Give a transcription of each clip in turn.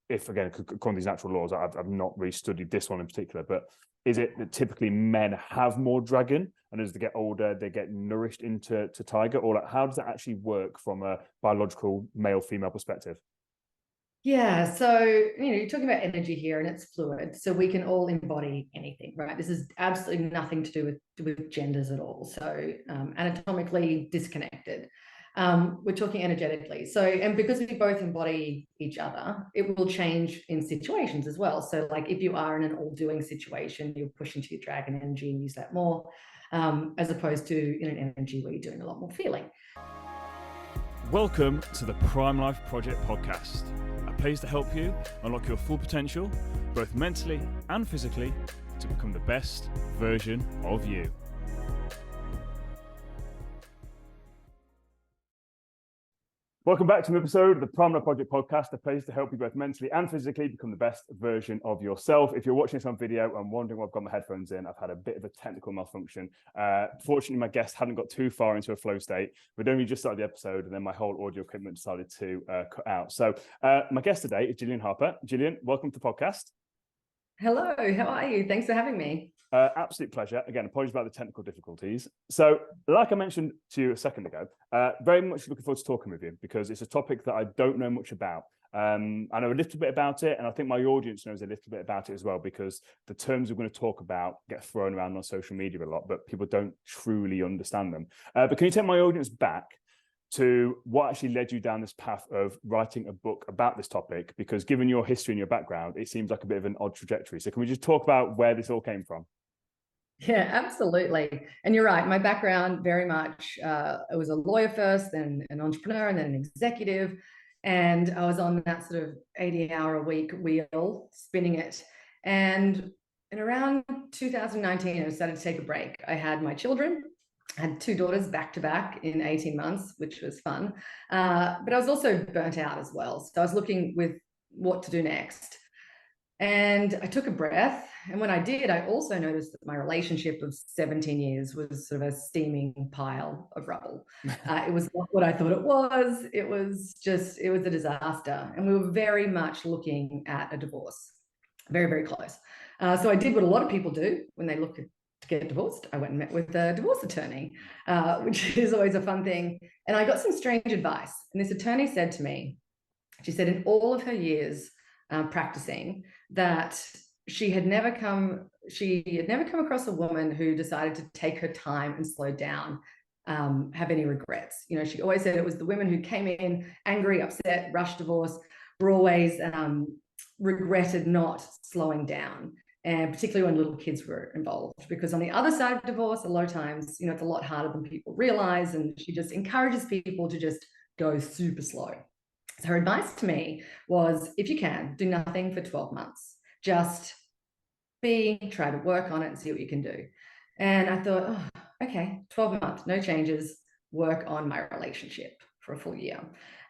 if again, according to these natural laws, I've not really studied this one in particular, but is it that typically men have more dragon, and as they get older, they get nourished into tiger, or like, how does that actually work from a biological male-female perspective? Yeah, so you're talking about energy here, and it's fluid, so we can all embody anything, right? This is absolutely nothing to do with genders at all. So anatomically disconnected. We're talking energetically. So, and because we both embody each other, it will change in situations as well. So, like if you are in an all-doing situation, you'll push into your dragon energy and use that more, as opposed to in an energy where you're doing a lot more feeling. Welcome to the Prime Life Project podcast, a place to help you unlock your full potential, both mentally and physically, to become the best version of you. Welcome back to an episode of the Prime Life Project podcast, a place to help you both mentally and physically become the best version of yourself. If you're watching this on video and wondering why I've got my headphones in, I've had a bit of a technical malfunction. Fortunately, my guest hadn't got too far into a flow state. We'd only just started the episode, and then my whole audio equipment decided to cut out. So my guest today is Gillian Harper. Gillian, welcome to the podcast. Hello, how are you? Thanks for having me. Absolute pleasure. Again, apologies about the technical difficulties. So, like I mentioned to you a second ago, very much looking forward to talking with you because it's a topic that I don't know much about. I know a little bit about it, and I think my audience knows a little bit about it as well, because the terms we're going to talk about get thrown around on social media a lot, but people don't truly understand them. But can you take my audience back to what actually led you down this path of writing a book about this topic? Because given your history and your background, it seems like a bit of an odd trajectory. So can we just talk about where this all came from? Yeah, absolutely. And you're right. My background very much, I was a lawyer first, then an entrepreneur, and then an executive. And I was on that sort of 80-hour-a-week wheel, spinning it. And in around 2019, I decided to take a break. I had my children. I had 2 daughters back to back in 18 months, which was fun. But I was also burnt out as well. So I was looking with what to do next. And I took a breath. And when I did, I also noticed that my relationship of 17 years was sort of a steaming pile of rubble. It was not what I thought it was. It was a disaster. And we were very much looking at a divorce, very, very close. So I did what a lot of people do when they look to get divorced. I went and met with a divorce attorney, which is always a fun thing. And I got some strange advice. And this attorney said to me, she said in all of her years practicing, that she had never come across a woman who decided to take her time and slow down, have any regrets. She always said it was the women who came in angry, upset, rushed divorce, were always regretted not slowing down, and particularly when little kids were involved, because on the other side of divorce, a lot of times, it's a lot harder than people realize, and she just encourages people to just go super slow. So her advice to me was, if you can, do nothing for 12 months. Just try to work on it and see what you can do. And I thought, oh, okay, 12 months, no changes, work on my relationship for a full year.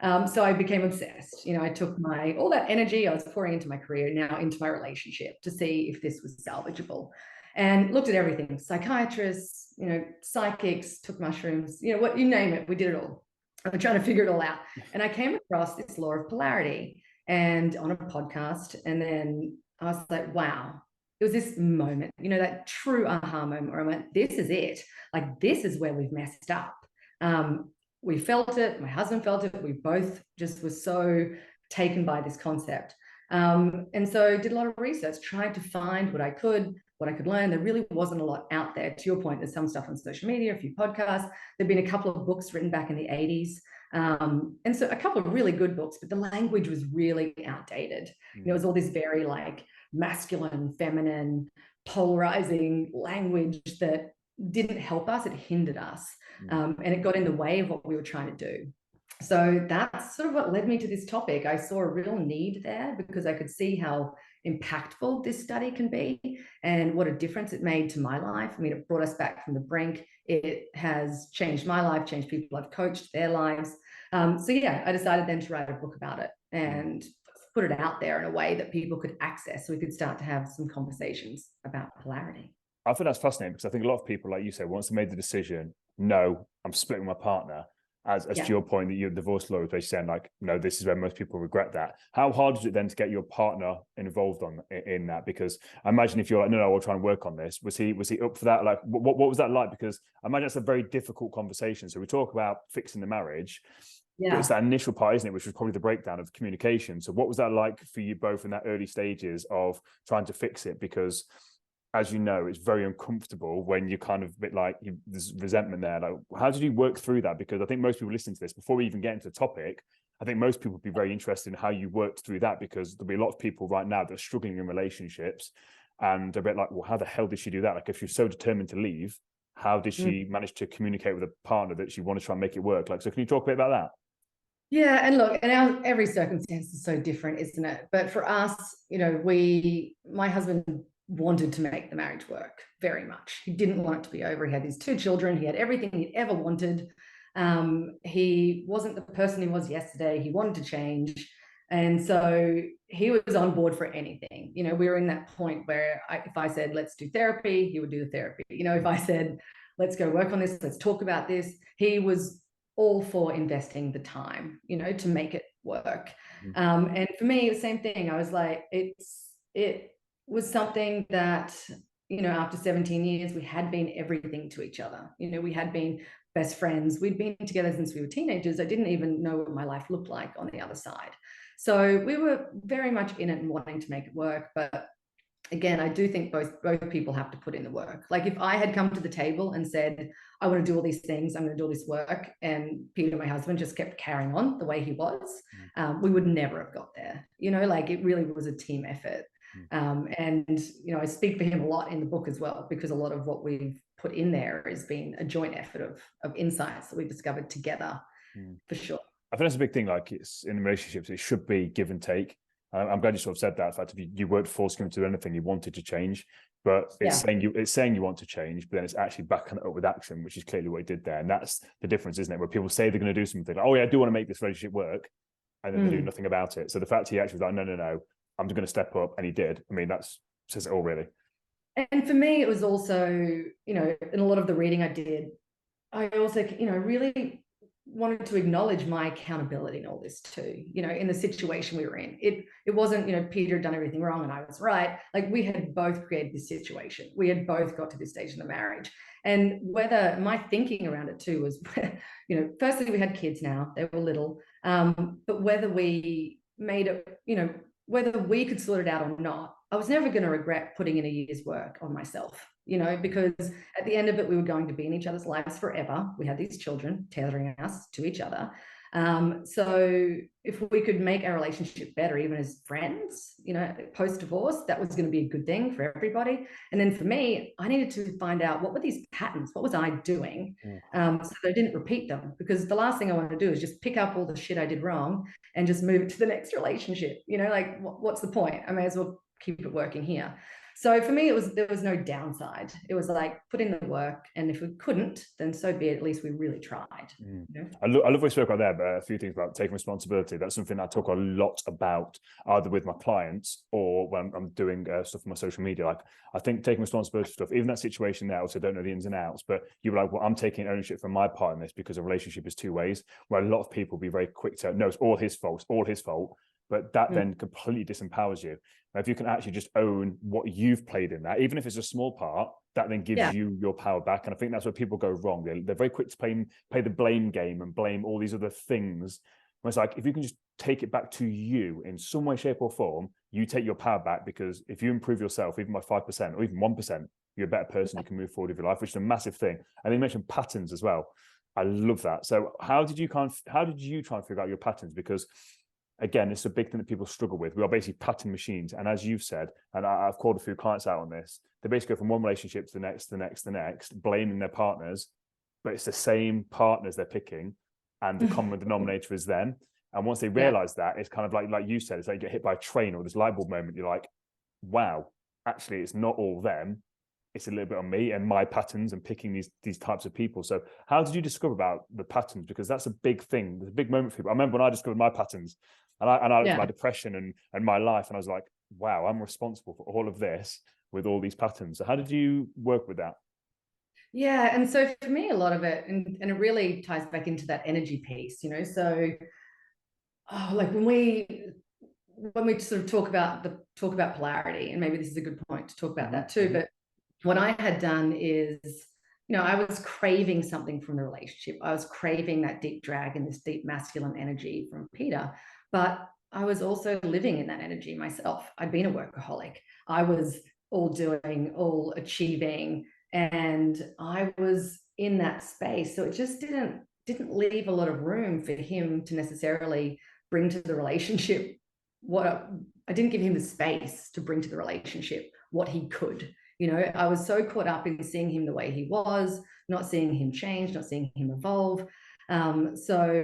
So I became obsessed. I took all that energy I was pouring into my career now into my relationship to see if this was salvageable, and looked at everything: psychiatrists, psychics, took mushrooms, what you name it, we did it all. I'm trying to figure it all out. And I came across this Law of Polarity and on a podcast. And then I was like, wow, it was this moment, that true aha moment where I went, this is it. Like, this is where we've messed up. We felt it. My husband felt it. We both just were so taken by this concept. And so did a lot of research, tried to find what I could learn. There really wasn't a lot out there. To your point, there's some stuff on social media, a few podcasts. There've been a couple of books written back in the 80s. And so a couple of really good books, but the language was really outdated. It was all this very masculine, feminine, polarizing language that didn't help us. It hindered us. And it got in the way of what we were trying to do. So that's sort of what led me to this topic. I saw a real need there because I could see how impactful this study can be and what a difference it made to my life. I mean, it brought us back from the brink. It has changed my life, changed people I've coached, their lives. So yeah, I decided then to write a book about it and put it out there in a way that people could access, so we could start to have some conversations about polarity. I think that's fascinating because I think a lot of people, like you say, once they made the decision, no, I'm splitting my partner, as to your point, that you're a divorce lawyer, basically saying like, no, this is where most people regret that. How hard is it then to get your partner involved in that? Because I imagine if you're like, no, we'll try and work on this. Was he up for that? Like, what was that like? Because I imagine it's a very difficult conversation. So we talk about fixing the marriage. But it's that initial part, isn't it, which was probably the breakdown of communication. So what was that like for you both in that early stages of trying to fix it? Because as you know, it's very uncomfortable when you're kind of a bit like there's resentment there. Like, how did you work through that? Because I think most people listening to this, before we even get into the topic, I think most people would be very interested in how you worked through that, because there'll be a lot of people right now that are struggling in relationships and they're a bit like, well, how the hell did she do that? Like, if she's so determined to leave, how did she manage to communicate with a partner that she wanted to try and make it work? Like, so can you talk a bit about that? Yeah, and look, and every circumstance is so different, isn't it? But for us, my husband wanted to make the marriage work very much. He didn't want it to be over. He had these 2 children. He had everything he'd ever wanted. He wasn't the person he was yesterday. He wanted to change. And so he was on board for anything. We were in that point where if I said, let's do therapy, he would do the therapy. If I said, let's go work on this, let's talk about this, he was all for investing the time, to make it work. And for me, the same thing. I was like, it was something that, after 17 years, we had been everything to each other. We had been best friends. We'd been together since we were teenagers. I didn't even know what my life looked like on the other side. So we were very much in it and wanting to make it work. But again, I do think both people have to put in the work. Like, if I had come to the table and said, I want to do all these things, I'm going to do all this work, and Peter, my husband, just kept carrying on the way he was, we would never have got there. Like, it really was a team effort. And I speak for him a lot in the book as well, because a lot of what we've put in there has been a joint effort of insights that we've discovered together, for sure. I think that's a big thing. Like, it's in relationships, it should be give and take. I'm glad you sort of said that. In fact, if you weren't forcing him to do anything, you wanted to change, but it's saying you want to change, but then it's actually backing it up with action, which is clearly what he did there. And that's the difference, isn't it? Where people say they're going to do something, like, oh yeah, I do want to make this relationship work, and then they do nothing about it. So the fact he actually was like, no, I'm going to step up, and he did. I mean, that says it all, really. And for me, it was also, in a lot of the reading I did, I also, really wanted to acknowledge my accountability in all this too, in the situation we were in. It wasn't, Peter had done everything wrong and I was right. Like, we had both created this situation. We had both got to this stage in the marriage. And whether my thinking around it too was, firstly, we had kids now, they were little, but whether we made it, whether we could sort it out or not, I was never going to regret putting in a year's work on myself, because at the end of it, we were going to be in each other's lives forever. We had these children tethering us to each other. So if we could make our relationship better, even as friends, post-divorce, that was going to be a good thing for everybody. And then for me, I needed to find out, what were these patterns? What was I doing? So that I didn't repeat them, because the last thing I want to do is just pick up all the shit I did wrong and just move it to the next relationship. Like, what's the point? I may as well keep it working here. So for me, there was no downside. It was like, put in the work, and if we couldn't, then so be it. At least we really tried. I love what you spoke about there, but a few things about taking responsibility. That's something I talk a lot about, either with my clients or when I'm doing stuff on my social media. Like, I think taking responsibility for stuff, even that situation there, also don't know the ins and outs, but you were like, well, I'm taking ownership for my part in this, because a relationship is 2 ways, where a lot of people be very quick to, no, it's all his fault, but that then completely disempowers you. Now, if you can actually just own what you've played in that, even if it's a small part, that then gives you your power back. And I think that's where people go wrong. They're very quick to play the blame game and blame all these other things. When it's like, if you can just take it back to you in some way, shape or form, you take your power back, because if you improve yourself, even by 5% or even 1%, you're a better person. You can move forward with your life, which is a massive thing. And you mentioned patterns as well. I love that. So how did you try and figure out your patterns? Because again, it's a big thing that people struggle with. We are basically pattern machines. And as you've said, and I've called a few clients out on this, they basically go from one relationship to the next, blaming their partners, but it's the same partners they're picking, and the common denominator is them. And once they realize that, it's kind of like you said, it's like you get hit by a train or this light bulb moment. You're like, wow, actually, it's not all them. It's a little bit on me and my patterns and picking these types of people. So how did you discover about the patterns? Because that's a big thing. There's a big moment for people. I remember when I discovered my patterns, and I looked at my depression and my life, and I was like, wow, I'm responsible for all of this with all these patterns. So how did you work with that? Yeah, and so for me, a lot of it, and it really ties back into that energy piece, you know. So, like when we sort of talk about polarity, and maybe this is a good point to talk about that too. But what I had done is, you know, I was craving something from the relationship. I was craving that deep drag and this deep masculine energy from Peter, but I was also living in that energy myself. I'd been a workaholic. I was all doing, all achieving, and I was in that space. So it just didn't leave a lot of room for him to necessarily bring to the relationship what I didn't give him the space to bring to the relationship what he could. You know, I was so caught up in seeing him the way he was, not seeing him change, not seeing him evolve. So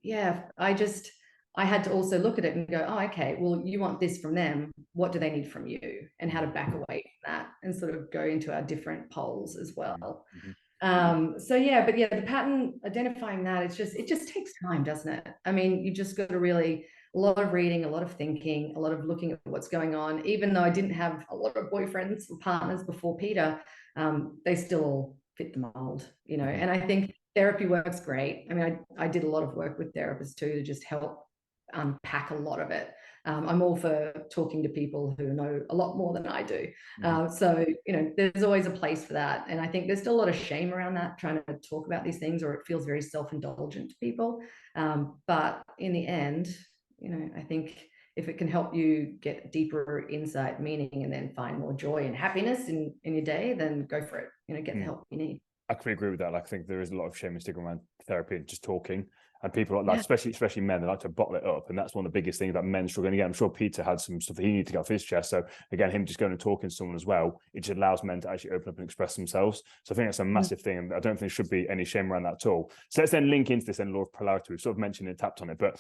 yeah, I had to also look at it and go, oh, okay, well, you want this from them. What do they need from you? And how to back away from that and sort of go into our different poles as well. So yeah, but yeah, the pattern, identifying that, it just takes time, doesn't it? I mean, you just got to really, a lot of reading, a lot of thinking, a lot of looking at what's going on. Even though I didn't have a lot of boyfriends or partners before Peter, they still all fit the mold, you know. And I think therapy works great. I mean, I did a lot of work with therapists too to just help unpack a lot of it. I'm all for talking to people who know a lot more than I do. So, you know, there's always a place for that. And I think there's still a lot of shame around that, trying to talk about these things, or it feels very self-indulgent to people. But in the end, you know, I think if it can help you get deeper insight, meaning, and then find more joy and happiness in your day, then go for it. You know, get the help you need. I completely agree with that. Like, I think there is a lot of shame and stigma around therapy and just talking. And people like, especially men, they like to bottle it up. And that's one of the biggest things about men struggling. Again, I'm sure Peter had some stuff that he needed to get off his chest. So again, him just going and talking to someone as well, it just allows men to actually open up and express themselves. So I think that's a massive thing. And I don't think there should be any shame around that at all. So let's then link into this then law of polarity. We've sort of mentioned and tapped on it, but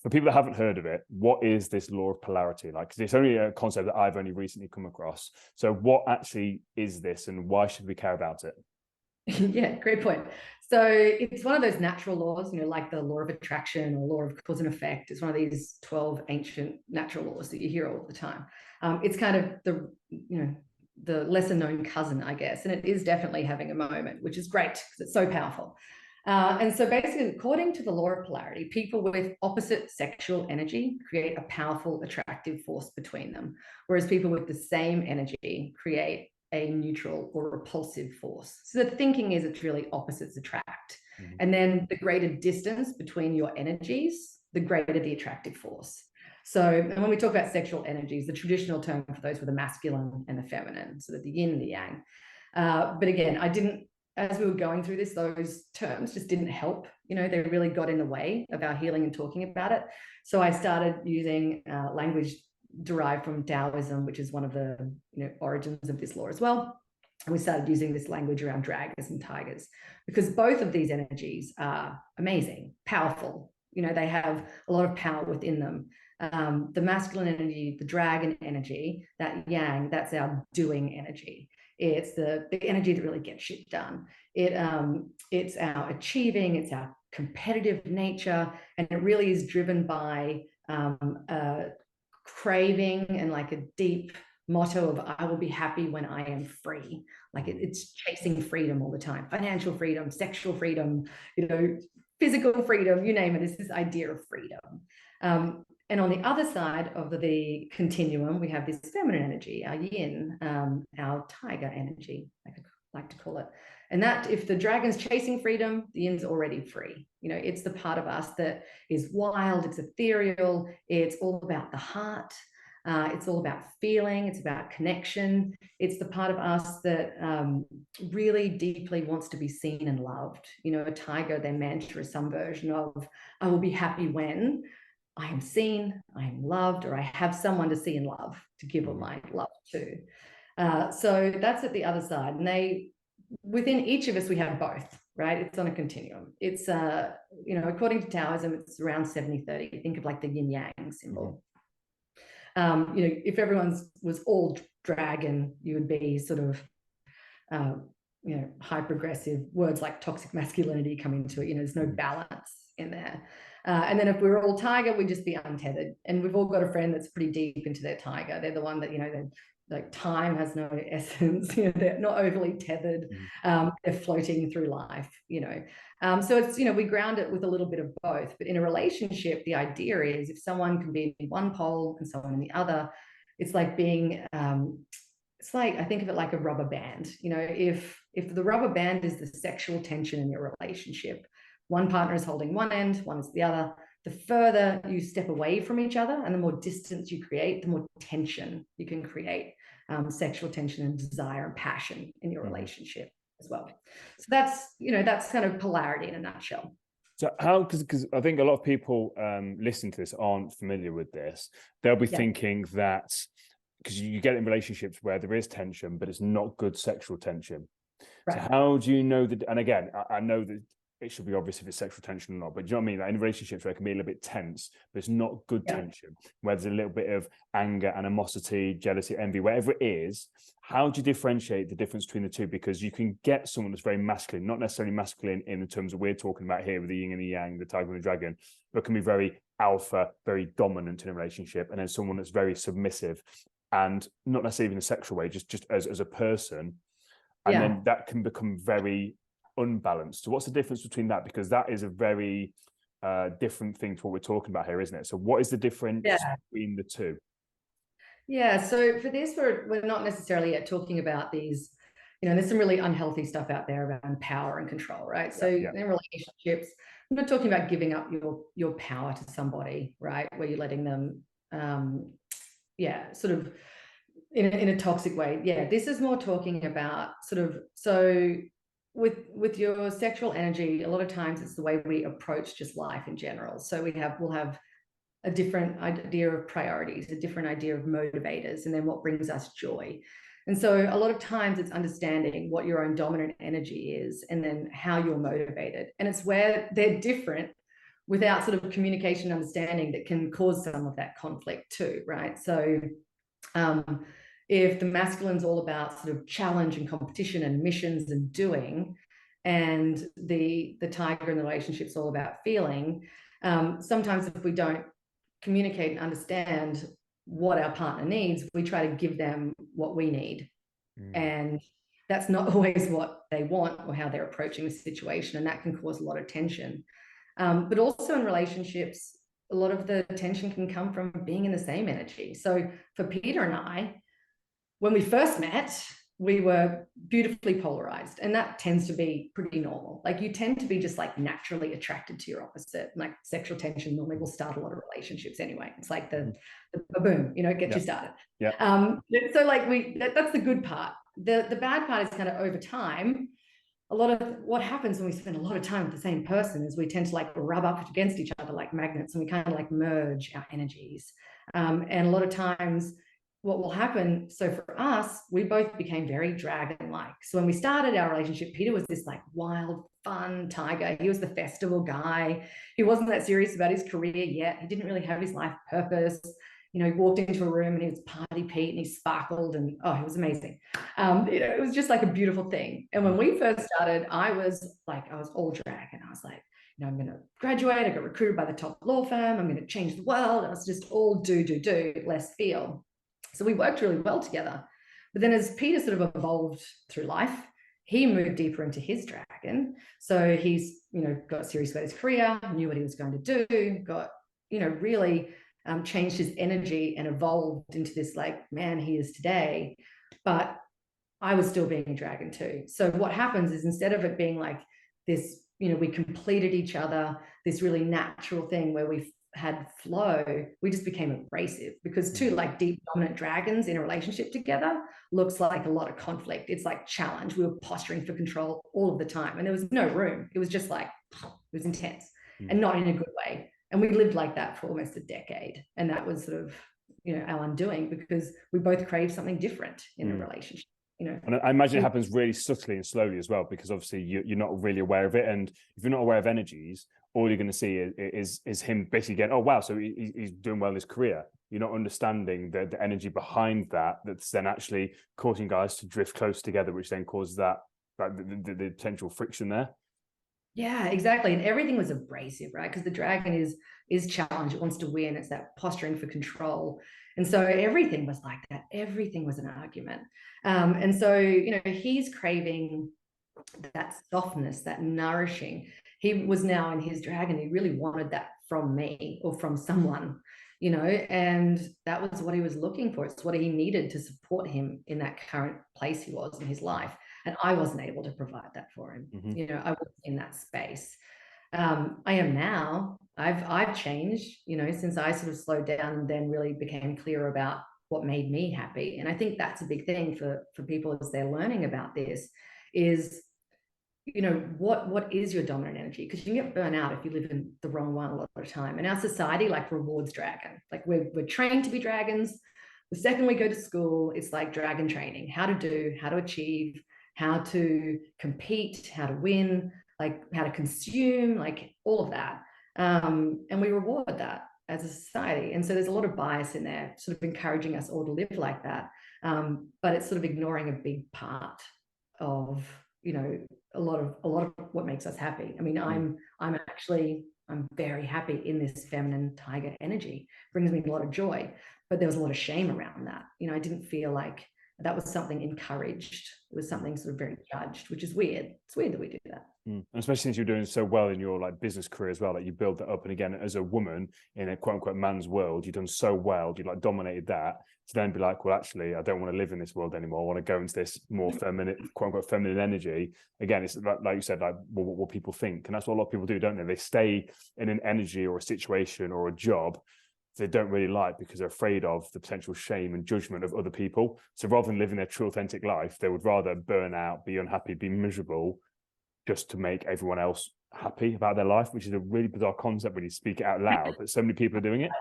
for people that haven't heard of it, what is this law of polarity? Like, 'cause it's only a concept that I've only recently come across. So what actually is this and why should we care about it? Yeah, great point. So it's one of those natural laws, you know, like the law of attraction or law of cause and effect. It's one of these 12 ancient natural laws that you hear all the time. It's kind of the, you know, the lesser known cousin, I guess, and it is definitely having a moment, which is great because it's so powerful. And so basically, according to the law of polarity, people with opposite sexual energy create a powerful attractive force between them, whereas people with the same energy create a neutral or repulsive force. So the thinking is it's really opposites attract. And then the greater distance between your energies, the greater the attractive force. So, and when we talk about sexual energies, the traditional term for those were the masculine and the feminine, so the yin and the yang. But again, as we were going through this, those terms just didn't help. You know, they really got in the way of our healing and talking about it. So I started using language derived from Taoism, which is one of the, you know, origins of this law as well. And we started using this language around dragons and tigers, because both of these energies are amazing, powerful. You know, they have a lot of power within them. The masculine energy, the dragon energy, that yang, that's our doing energy. It's the energy that really gets shit done. It's our achieving, it's our competitive nature, and it really is driven by craving and like a deep motto of I will be happy when I am free. Like it's chasing freedom all the time, financial freedom, sexual freedom, you know, physical freedom, you name it. It's this idea of freedom. And on the other side of the continuum, we have this feminine energy, our yin, our tiger energy, I like to call it. And that, if the dragon's chasing freedom, the yin's already free. You know, it's the part of us that is wild, it's ethereal, it's all about the heart. It's all about feeling, it's about connection. It's the part of us that really deeply wants to be seen and loved. You know, a tiger, their mantra is some version of, I will be happy when I am seen, I am loved, or I have someone to see and love, to give all my love to. So that's at the other side. And within each of us, we have both, right? It's on a continuum. It's, you know, according to Taoism, it's around 70-30. Think of like the yin yang symbol. You know, if everyone was all dragon, you would be sort of, you know, high progressive words like toxic masculinity come into it. You know, there's no balance in there. And then if we were all tiger, we'd just be untethered. And we've all got a friend that's pretty deep into their tiger. They're the one that, like time has no essence. They're not overly tethered. They're floating through life. So it's, we ground it with a little bit of both. But in a relationship, the idea is if someone can be in one pole and someone in the other, it's like being it's like, I think of it like a rubber band. If the rubber band is the sexual tension in your relationship, one partner is holding one end, one is the other. The further you step away from each other and the more distance you create, the more tension you can create, sexual tension and desire and passion in your relationship as well. So that's kind of polarity in a nutshell. So how, because I think a lot of people listening to this aren't familiar with this. They'll be thinking that, because you get in relationships where there is tension, but it's not good sexual tension. Right. So how do you know that? And again, I know that it should be obvious if it's sexual tension or not, but do you know what I mean? Like in relationships where it can be a little bit tense, but it's not good tension, where there's a little bit of anger, animosity, jealousy, envy, whatever it is. How do you differentiate the difference between the two? Because you can get someone that's very masculine, not necessarily masculine in the terms that we're talking about here with the yin and the yang, the tiger and the dragon, but can be very alpha, very dominant in a relationship, and then someone that's very submissive and not necessarily in a sexual way, just as a person. And then that can become very unbalanced. So what's the difference between that? Because that is a very different thing to what we're talking about here, isn't it? So what is the difference between the two? Yeah, so for this, we're not necessarily yet talking about these, there's some really unhealthy stuff out there around power and control, right? So in relationships, I'm not talking about giving up your power to somebody, right? Where you're letting them, sort of in a toxic way. Yeah, this is more talking about so with your sexual energy, a lot of times it's the way we approach just life in general. So we'll have a different idea of priorities, a different idea of motivators, and then what brings us joy. And so a lot of times it's understanding what your own dominant energy is and then how you're motivated. And it's where they're different without sort of communication and understanding that can cause some of that conflict too, right? So if the masculine's all about sort of challenge and competition and missions and doing, and the tiger in the relationship's all about feeling, sometimes if we don't communicate and understand what our partner needs, we try to give them what we need. And that's not always what they want or how they're approaching the situation, and that can cause a lot of tension. But also in relationships, a lot of the tension can come from being in the same energy. So for Peter and I, when we first met, we were beautifully polarized, and that tends to be pretty normal. Like you tend to be just like naturally attracted to your opposite. Like sexual tension normally will start a lot of relationships anyway. It's like the boom, get you started. So like that's the good part. The bad part is kind of over time. A lot of what happens when we spend a lot of time with the same person is we tend to like rub up against each other like magnets, and we kind of like merge our energies. And a lot of times what will happen, so for us, we both became very dragon-like. So when we started our relationship, Peter was this like wild, fun tiger. He was the festival guy. He wasn't that serious about his career yet. He didn't really have his life purpose. He walked into a room and he was party Pete and he sparkled, and he was amazing. It was just like a beautiful thing. And when we first started, I was all dragon. I was like, I'm going to graduate. I got recruited by the top law firm. I'm going to change the world. I was just all do, less feel. So we worked really well together. But then as Peter sort of evolved through life, he moved deeper into his dragon. So he's, got serious about his career, knew what he was going to do, got, really changed his energy and evolved into this like man he is today. But I was still being a dragon too. So what happens is instead of it being like this, we completed each other, this really natural thing where we had flow, we just became abrasive, because two like deep dominant dragons in a relationship together looks like a lot of conflict. It's like challenge. We were posturing for control all of the time, and there was no room. It was just like, it was intense and not in a good way. And we lived like that for almost a decade. And that was sort of, our undoing, because we both crave something different in a relationship. And I imagine it happens really subtly and slowly as well, because obviously you're not really aware of it. And if you're not aware of energies, all you're going to see is him basically getting, oh, wow, so he's doing well in his career. You're not understanding the energy behind that's then actually causing guys to drift close together, which then causes that the potential friction there. Yeah, exactly. And everything was abrasive, right? Because the dragon is challenge. It wants to win. It's that posturing for control. And so everything was like that. Everything was an argument. And so, he's craving that softness, that nourishing. He was now in his dragon. He really wanted that from me or from someone, and that was what he was looking for. It's what he needed to support him in that current place he was in his life. And I wasn't able to provide that for him. I wasn't in that space. I am now. I've changed, since I sort of slowed down and then really became clear about what made me happy. And I think that's a big thing for people as they're learning about this is, what is your dominant energy? Because you can get burnt out if you live in the wrong one a lot of the time. And our society like rewards dragon. Like we're trained to be dragons. The second we go to school, it's like dragon training, how to do, how to achieve, how to compete, how to win, like how to consume, like all of that. And we reward that as a society. And so there's a lot of bias in there, sort of encouraging us all to live like that. But it's sort of ignoring a big part of, a lot of what makes us happy. I mean, I'm very happy in this feminine tiger energy. It brings me a lot of joy, but there was a lot of shame around that. I didn't feel like that was something encouraged. It was something sort of very judged, which is weird. It's weird that we do that. And especially since you're doing so well in your like business career as well, like you build that up. And again, as a woman in a quote unquote man's world, you've done so well, you like dominated that, to then be like, well, actually, I don't want to live in this world anymore. I want to go into this more feminine, quote unquote feminine energy. Again, it's like you said, like what people think. And that's what a lot of people do, don't they? They stay in an energy or a situation or a job they don't really like because they're afraid of the potential shame and judgment of other people. So rather than living their true authentic life, they would rather burn out, be unhappy, be miserable, just to make everyone else happy about their life, which is a really bizarre concept when you speak it out loud, but so many people are doing it.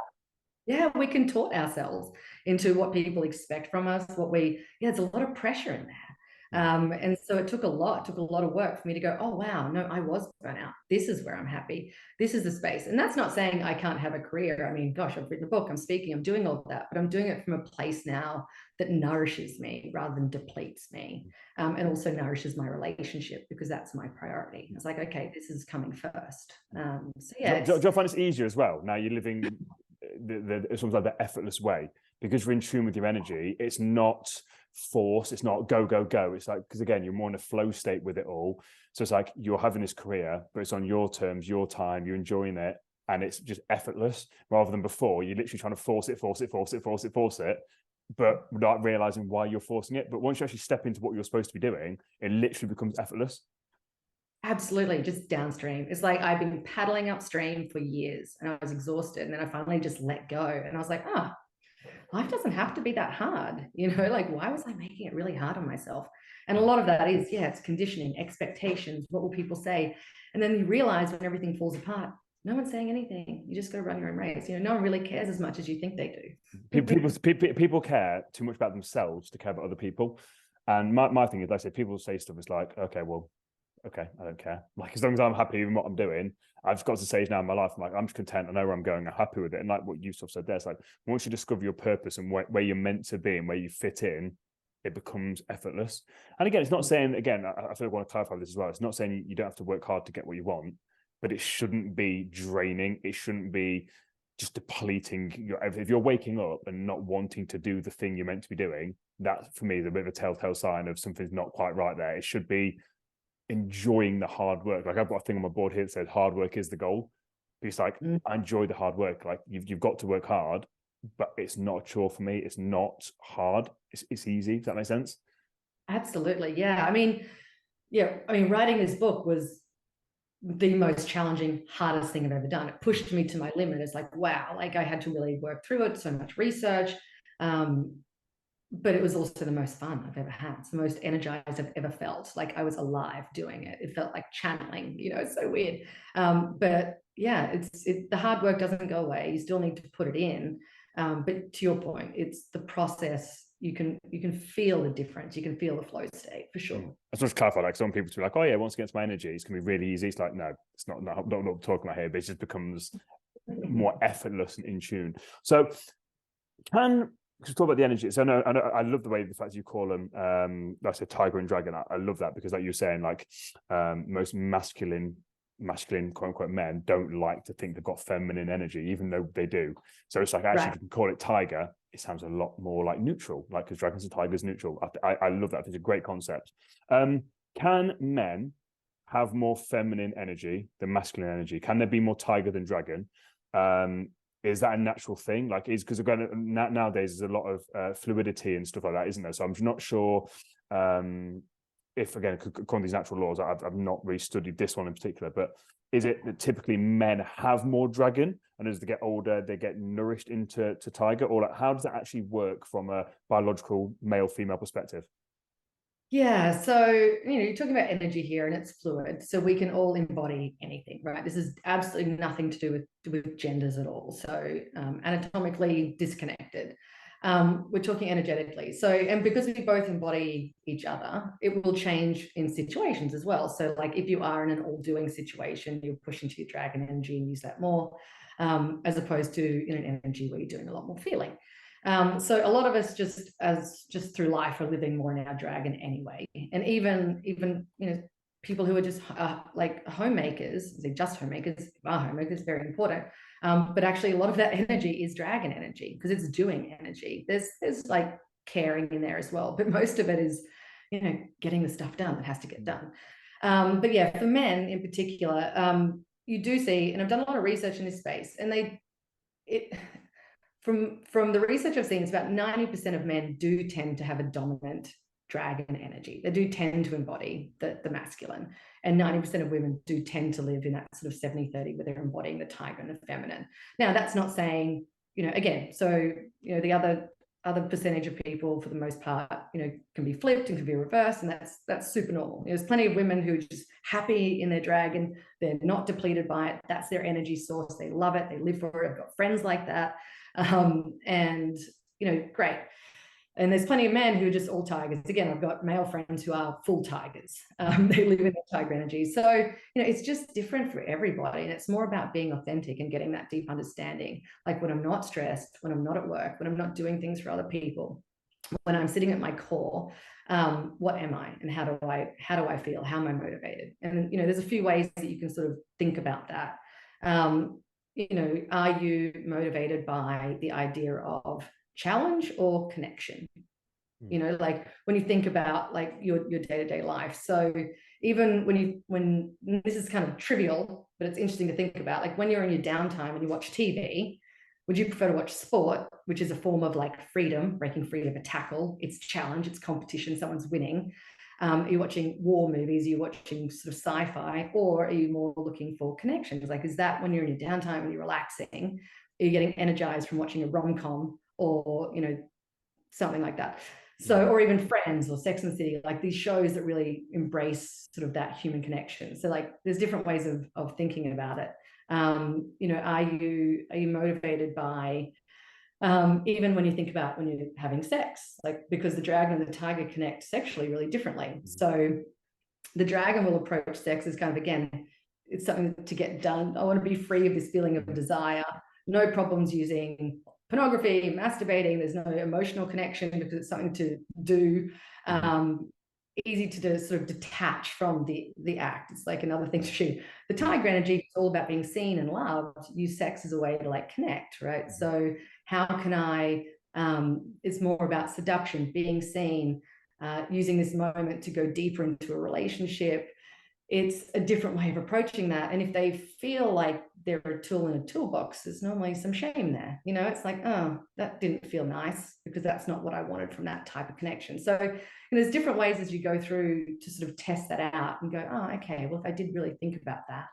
Yeah, we contort ourselves into what people expect from us, there's a lot of pressure in there. And so it took a lot of work for me to go, oh, wow, no, I was burnt out. This is where I'm happy. This is the space. And that's not saying I can't have a career. I mean, gosh, I've written a book, I'm speaking, I'm doing all of that, but I'm doing it from a place now that nourishes me rather than depletes me, and also nourishes my relationship because that's my priority. It's like, okay, this is coming first. So yeah. Do you find it's easier as well? Now you're living it's almost like the effortless way because you're in tune with your energy. It's not force, it's not go go go. It's like, because again, you're more in a flow state with it all. So it's like you're having this career, but it's on your terms, your time, you're enjoying it, and it's just effortless rather than before you're literally trying to force it, but without realizing why you're forcing it. But once you actually step into what you're supposed to be doing, it literally becomes effortless. Absolutely, just downstream. It's like I've been paddling upstream for years and I was exhausted, and then I finally just let go and I was like, life doesn't have to be that hard. Like, why was I making it really hard on myself? And a lot of that is, it's conditioning, expectations, what will people say? And then you realize when everything falls apart, no one's saying anything. You just got to run your own race. No one really cares as much as you think they do. People care too much about themselves to care about other people. And my thing is, like I say, people say stuff, it's like, okay, I don't care. Like, as long as I'm happy with what I'm doing, I've just got to stage now in my life, I'm like, I'm just content. I know where I'm going. I'm happy with it. And like what Yusuf said there, it's like, once you discover your purpose and where you're meant to be and where you fit in, it becomes effortless. And again, it's not saying, again, I feel like I want to clarify this as well. It's not saying you don't have to work hard to get what you want, but it shouldn't be draining. It shouldn't be just depleting. If you're waking up and not wanting to do the thing you're meant to be doing, that for me is a bit of a telltale sign of something's not quite right there. It should be enjoying the hard work. Like, I've got a thing on my board here that says hard work is the goal. It's like, I enjoy the hard work. Like, you've got to work hard, but it's not a chore for me. It's not hard. It's easy. Does that make sense? Absolutely. Yeah. I mean, writing this book was the most challenging, hardest thing I've ever done. It pushed me to my limit. It's like, wow, like I had to really work through it, so much research. But it was also the most fun I've ever had. It's the most energized I've ever felt. Like I was alive doing it. It felt like channeling, it's so weird. But yeah, the hard work doesn't go away. You still need to put it in. But to your point, it's the process. You can feel the difference. You can feel the flow state for sure. I just want to clarify, like some people to be like, oh yeah, once against my energy, it's gonna be really easy. It's like, no, it's not what I'm talking about here, but it just becomes more effortless and in tune. So because talk about the energy. So I love the fact you call them, like I said, tiger and dragon. I love that because, like you're saying, like most masculine masculine quote unquote men don't like to think they've got feminine energy, even though they do. So it's like, actually, if you can call it tiger, it sounds a lot more like neutral, like, because dragons and tigers neutral. I love that. It's a great concept. Can men have more feminine energy than masculine energy? Can there be more tiger than dragon? Is that a natural thing? Like, is because again, nowadays there's a lot of fluidity and stuff like that, isn't there? So I'm not sure if, again, according to these natural laws, I've not really studied this one in particular, but is it that typically men have more dragon, and as they get older, they get nourished into tiger? Or like, how does that actually work from a biological male-female perspective? Yeah, so you're talking about energy here, and it's fluid, so we can all embody anything, right? This is absolutely nothing to do with genders at all. So anatomically disconnected. We're talking energetically. So, and because we both embody each other, it will change in situations as well. So, like if you are in an all-doing situation, you'll push into your dragon energy and use that more, as opposed to in an energy where you're doing a lot more feeling. So a lot of us just through life are living more in our dragon anyway. And even people who are just like homemakers, they're just homemakers, homemakers, very important. But actually a lot of that energy is dragon energy because it's doing energy. There's like caring in there as well, but most of it is, getting the stuff done that has to get done. But yeah, for men in particular, you do see, and I've done a lot of research in this space, and from the research I've seen, it's about 90% of men do tend to have a dominant dragon energy. They do tend to embody the masculine, and 90% of women do tend to live in that sort of 70-30 where they're embodying the tiger and the feminine. Now, that's not saying, again, so, the other percentage of people, for the most part, can be flipped and can be reversed, and that's super normal. There's plenty of women who are just happy in their dragon. They're not depleted by it. That's their energy source. They love it. They live for it. I've got friends like that. And great. And there's plenty of men who are just all tigers. Again, I've got male friends who are full tigers. They live in their tiger energy. So, it's just different for everybody. And it's more about being authentic and getting that deep understanding. Like when I'm not stressed, when I'm not at work, when I'm not doing things for other people, when I'm sitting at my core, what am I, and how do I feel? How am I motivated? And, there's a few ways that you can sort of think about that. Are you motivated by the idea of challenge or connection? Like when you think about like your day-to-day life. So even when this is kind of trivial, but it's interesting to think about, like when you're in your downtime and you watch TV, would you prefer to watch sport, which is a form of like freedom, breaking free of a tackle? It's challenge, it's competition, someone's winning. Are you watching war movies? Are you watching sort of sci-fi? Or are you more looking for connections? Like, is that when you're in your downtime and you're relaxing, are you getting energized from watching a rom-com or, something like that? So, or even Friends or Sex and the City, like these shows that really embrace sort of that human connection. So like there's different ways of thinking about it. Are you motivated by, even when you think about when you're having sex, like because the dragon and the tiger connect sexually really differently. So the dragon will approach sex as kind of, again, it's something to get done. I want to be free of this feeling of desire. No problems using pornography, masturbating. There's no emotional connection because it's something to do. Easy to sort of detach from the act. It's like another thing to shoot. The tiger energy is all about being seen and loved. Use sex as a way to like connect, right? So how can I, it's more about seduction, being seen, using this moment to go deeper into a relationship. It's a different way of approaching that. And if they feel like they're a tool in a toolbox, there's normally some shame there. It's like, oh, that didn't feel nice because that's not what I wanted from that type of connection. So there's different ways as you go through to sort of test that out and go, oh, okay, well, if I did really think about that,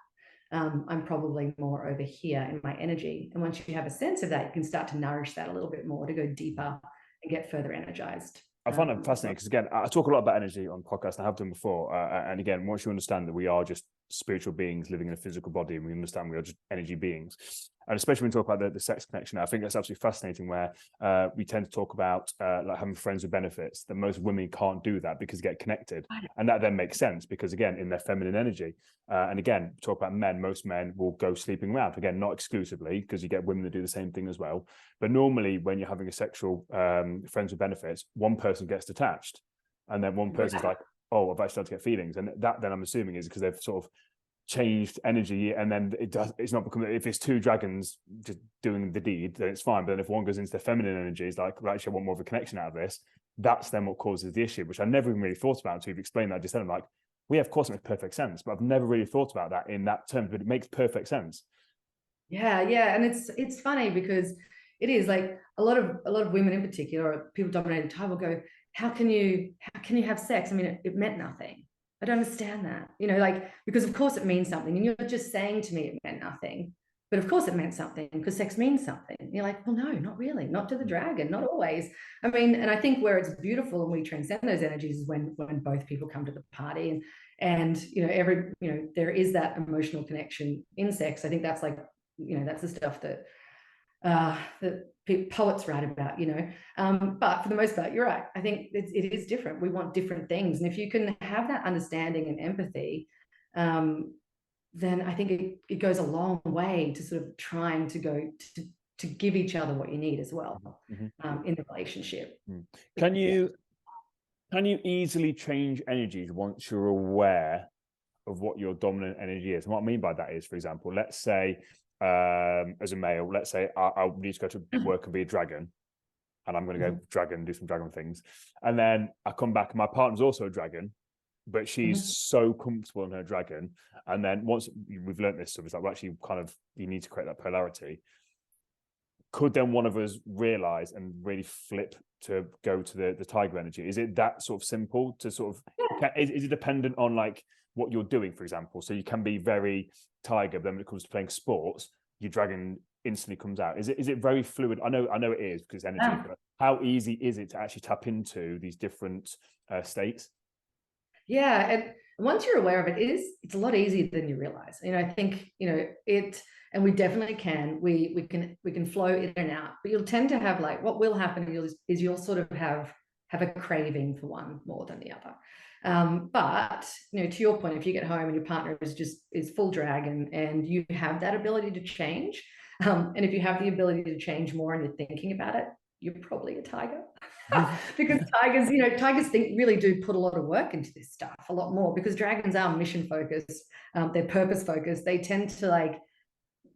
I'm probably more over here in my energy. And once you have a sense of that, you can start to nourish that a little bit more to go deeper and get further energized. I find it fascinating because, again, I talk a lot about energy on podcasts, and I have done before. And again, once you understand that we are just spiritual beings living in a physical body, and we understand we are just energy beings, and especially when we talk about the sex connection, I think that's absolutely fascinating, where we tend to talk about like having friends with benefits, that most women can't do that because they get connected. And that then makes sense because, again, in their feminine energy. And again, talk about men, most men will go sleeping around. Again, not exclusively, because you get women that do the same thing as well. But normally when you're having a sexual friends with benefits, one person gets detached and then one person's like, oh, I've actually started to get feelings. And that then I'm assuming is because they've sort of changed energy, and then it's not becoming, if it's two dragons just doing the deed, then it's fine. But then if one goes into the feminine energy, it's like, well, actually I want more of a connection out of this. That's then what causes the issue, which I never even really thought about until you've explained that. Just then I'm like, well, yeah, of course it makes perfect sense, but I've never really thought about that in that term, but it makes perfect sense. Yeah, and it's funny because it is like a lot of women in particular, or people dominated time, will go, how can you have sex? I mean, it meant nothing. I don't understand that, like, because of course it means something, and you're just saying to me it meant nothing, but of course it meant something because sex means something. And you're like, well, no, not really, not to the dragon, not always. I mean, and I think where it's beautiful and we transcend those energies is when both people come to the party, and there is that emotional connection in sex. I think that's like, that's the stuff that poets write about, but for the most part, you're right. I think it is different. We want different things. And if you can have that understanding and empathy, then I think it goes a long way to sort of trying to go to give each other what you need as well, in the relationship. Can you easily change energies once you're aware of what your dominant energy is? And what I mean by that is, for example, let's say, as a male, let's say I need to go to work and be a dragon, and I'm going to go dragon, do some dragon things, and then I come back and my partner's also a dragon, but she's so comfortable in her dragon. And then once we've learned this stuff, it's like, well, actually, kind of, you need to create that polarity. Could then one of us realize and really flip to go to the tiger energy? Is it that sort of simple to sort of, is it dependent on like what you're doing, for example? So you can be very tiger, but then when it comes to playing sports, your dragon instantly comes out. Is it very fluid? I know it is because it's energy, but how easy is it to actually tap into these different states? Yeah, and once you're aware of it, it's a lot easier than you realize. I think and we definitely can. We can flow in and out, but you'll tend to have, like, what will happen is you'll sort of have a craving for one more than the other. But to your point, if you get home and your partner is full dragon, and you have that ability to change, and if you have the ability to change more and you're thinking about it, you're probably a tiger. Because tigers really do put a lot of work into this stuff, a lot more, because dragons are mission focused, they're purpose focused. They tend to, like,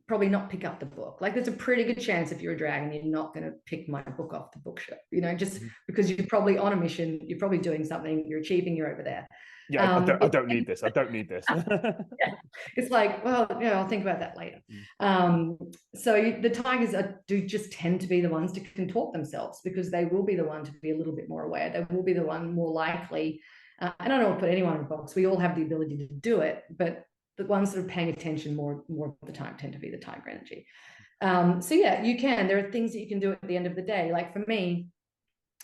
probably not pick up the book. Like, there's a pretty good chance if you're a dragon, you're not going to pick my book off the bookshelf, just because you're probably on a mission, you're probably doing something, you're achieving, you're over there. Yeah, I don't need this. I don't need this. Yeah, it's like, well, I'll think about that later. So the tigers do just tend to be the ones to contort themselves, because they will be the one to be a little bit more aware. They will be the one more likely. And I don't want to put anyone in a box. We all have the ability to do it, but the ones that are paying attention more of the time tend to be the tiger energy. So yeah, you can. There are things that you can do at the end of the day. Like for me,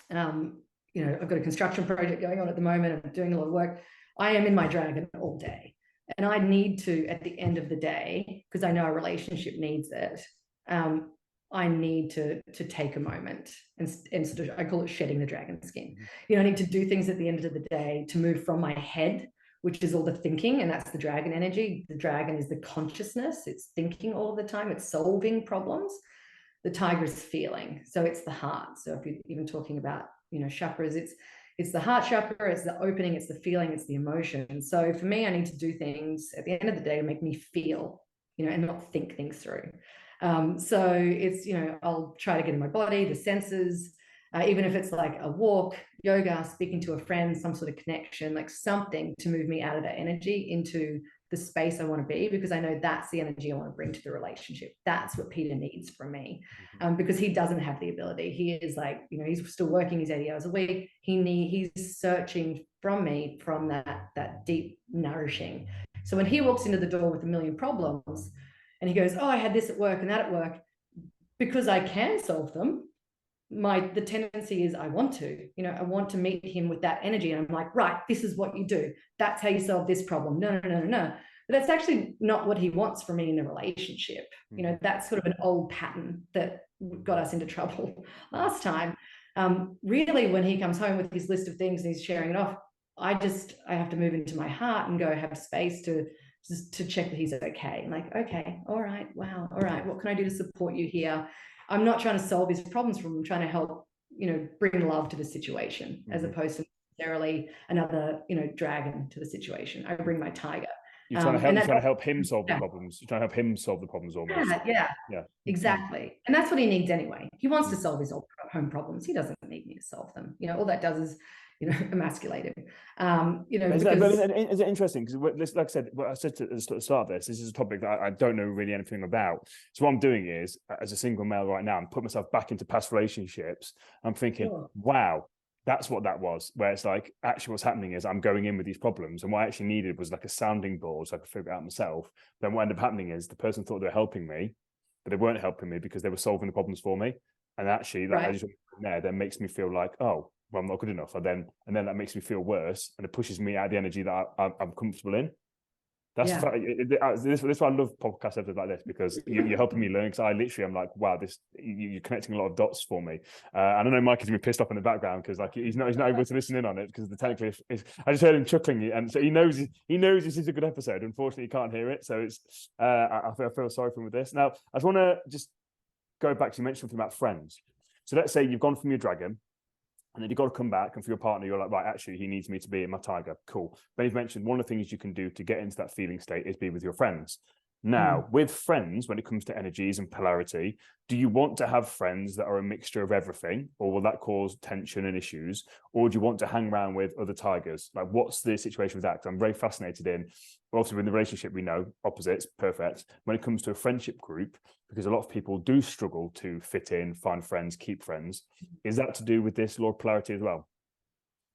I've got a construction project going on at the moment. I'm doing a lot of work. I am in my dragon all day, and I need to, at the end of the day, because I know a relationship needs it, I need to take a moment and sort of, I call it shedding the dragon skin. I need to do things at the end of the day to move from my head, which is all the thinking, and that's the dragon energy. The dragon is the consciousness. It's thinking all the time. It's solving problems. The tiger is feeling. So it's the heart. So if you're even talking about, chakras, it's the heart chakra, it's the opening, it's the feeling, it's the emotion. So for me, I need to do things at the end of the day to make me feel, and not think things through. So it's, I'll try to get in my body, the senses, even if it's like a walk, yoga, speaking to a friend, some sort of connection, like something to move me out of that energy into the space I want to be, because I know that's the energy I want to bring to the relationship. That's what Peter needs from me, because he doesn't have the ability. He is like, he's still working his 80 hours a week. He's searching from me, from that deep nourishing. So when he walks into the door with a million problems and he goes, oh, I had this at work and that at work, because I can solve them, the tendency is I want to meet him with that energy. And I'm like, right, this is what you do. That's how you solve this problem. No. But that's actually not what he wants from me in a relationship. That's sort of an old pattern that got us into trouble last time. Really, when he comes home with his list of things and he's sharing it off, I have to move into my heart and go have space to check that he's okay. I'm like, okay, all right, wow, all right, what can I do to support you here? I'm not trying to solve his problems for him. I'm trying to help, bring love to the situation, as opposed to necessarily another, dragon to the situation. I bring my tiger. You're trying to help. You're trying to help him solve the yeah. problems. You're trying to help him solve the problems almost. Yeah, exactly. And that's what he needs anyway. He wants to solve his home problems. He doesn't need me to solve them. All that does is, emasculate him. Is it interesting? Because, like I said, what I said at the start of this is a topic that I don't know really anything about. So what I'm doing is, as a single male right now, I'm putting myself back into past relationships. I'm thinking, wow, that's what that was, where it's like, actually what's happening is I'm going in with these problems, and what I actually needed was like a sounding board so I could figure it out myself. Then what ended up happening is the person thought they were helping me, but they weren't helping me because they were solving the problems for me. And actually that there then makes me feel like, oh, well, I'm not good enough. And then that makes me feel worse, and it pushes me out of the energy that I'm comfortable in. That's why I love podcast episodes like this, because you're helping me learn. Because I literally am like, wow, you're connecting a lot of dots for me. And I know Mikey's been pissed off in the background because like he's not able to listen in on it because technically I just heard him chuckling, and so he knows this is a good episode. Unfortunately, he can't hear it, so it's I feel sorry for him with this. Now I just want to just go back to, you mentioned something about friends. So let's say you've gone from your dragon, and then you've got to come back, and for your partner, you're like, right, actually, he needs me to be in my tiger. Cool. But you've mentioned one of the things you can do to get into that feeling state is be with your friends. Now, with friends, when it comes to energies and polarity, do you want to have friends that are a mixture of everything, or will that cause tension and issues? Or do you want to hang around with other tigers? Like, what's the situation with that? Because I'm very fascinated in, obviously, in the relationship, we know opposites, perfect. When it comes to a friendship group, because a lot of people do struggle to fit in, find friends, keep friends. Is that to do with this law of polarity as well?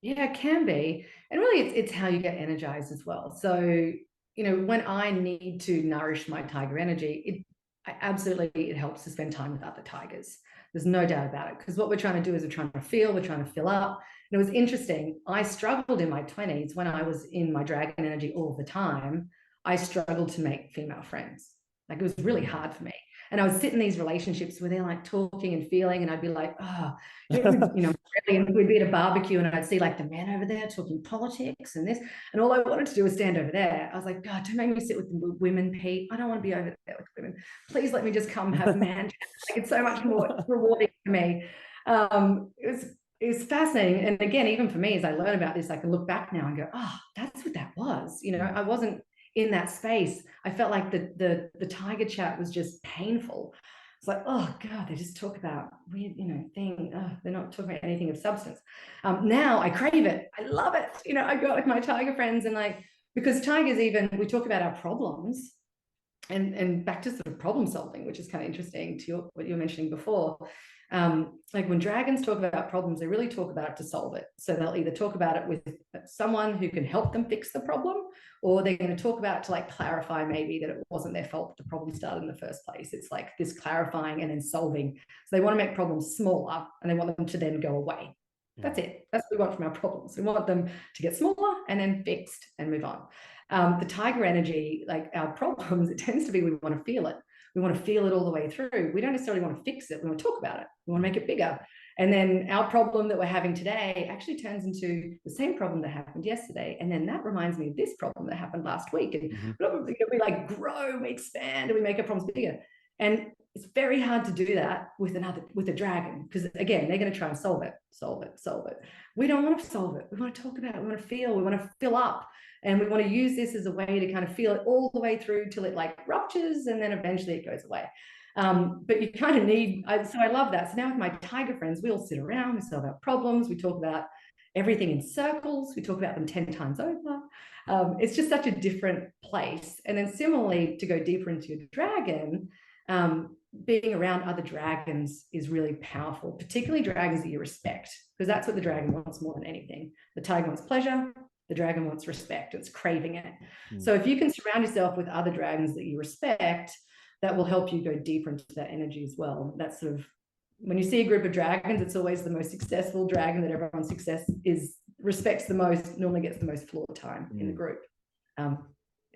Yeah, it can be. And really, it's how you get energized as well. So, when I need to nourish my tiger energy, it helps to spend time with other tigers. There's no doubt about it. Because what we're trying to do is we're trying to fill up. And it was interesting. I struggled in my 20s when I was in my dragon energy all the time. I struggled to make female friends. Like, it was really hard for me. And I would sit in these relationships where they're like talking and feeling, and I'd be like, we'd be at a barbecue and I'd see like the men over there talking politics and this, and all I wanted to do was stand over there. I was like, God, don't make me sit with women, Pete. I don't want to be over there with women. Please let me just come have man. Like, it's so much more rewarding for me. It was fascinating. And again, even for me, as I learn about this, I can look back now and go, oh, that's what that was. I wasn't in that space. I felt like the tiger chat was just painful. It's like, oh God, they just talk about weird, thing. Oh, they're not talking about anything of substance. Now I crave it. I love it. I go out with my tiger friends, and like, because tigers, even we talk about our problems, and back to sort of problem solving, which is kind of interesting to what you were mentioning before. Like, when dragons talk about problems, they really talk about it to solve it. So they'll either talk about it with someone who can help them fix the problem, or they're going to talk about it to like clarify maybe that it wasn't their fault that the problem started in the first place. It's like this clarifying and then solving. So they want to make problems smaller, and they want them to then go away. That's it. That's what we want from our problems. We want them to get smaller and then fixed and move on. The tiger energy, like our problems, it tends to be we want to feel it. We want to feel it all the way through. We don't necessarily want to fix it. We want to talk about it. We want to make it bigger. And then our problem that we're having today actually turns into the same problem that happened yesterday. And then that reminds me of this problem that happened last week. And we like grow, we expand, and we make our problems bigger. And it's very hard to do that with a dragon, because again, they're going to try and solve it. We don't want to solve it. We want to talk about it. We want to feel. We want to fill up. And we want to use this as a way to kind of feel it all the way through till it like ruptures, and then eventually it goes away. But you kind of need, so I love that. So now with my tiger friends, we all sit around, we solve our problems, we talk about everything in circles, we talk about them 10 times over. It's just such a different place. And then similarly, to go deeper into your dragon, being around other dragons is really powerful, particularly dragons that you respect, because that's what the dragon wants more than anything. The tiger wants pleasure. The dragon wants respect. It's craving it. So if you can surround yourself with other dragons that you respect, that will help you go deeper into that energy as well. That's sort of, when you see a group of dragons, it's always the most successful dragon that everyone's respects the most, normally gets the most floor time in the group.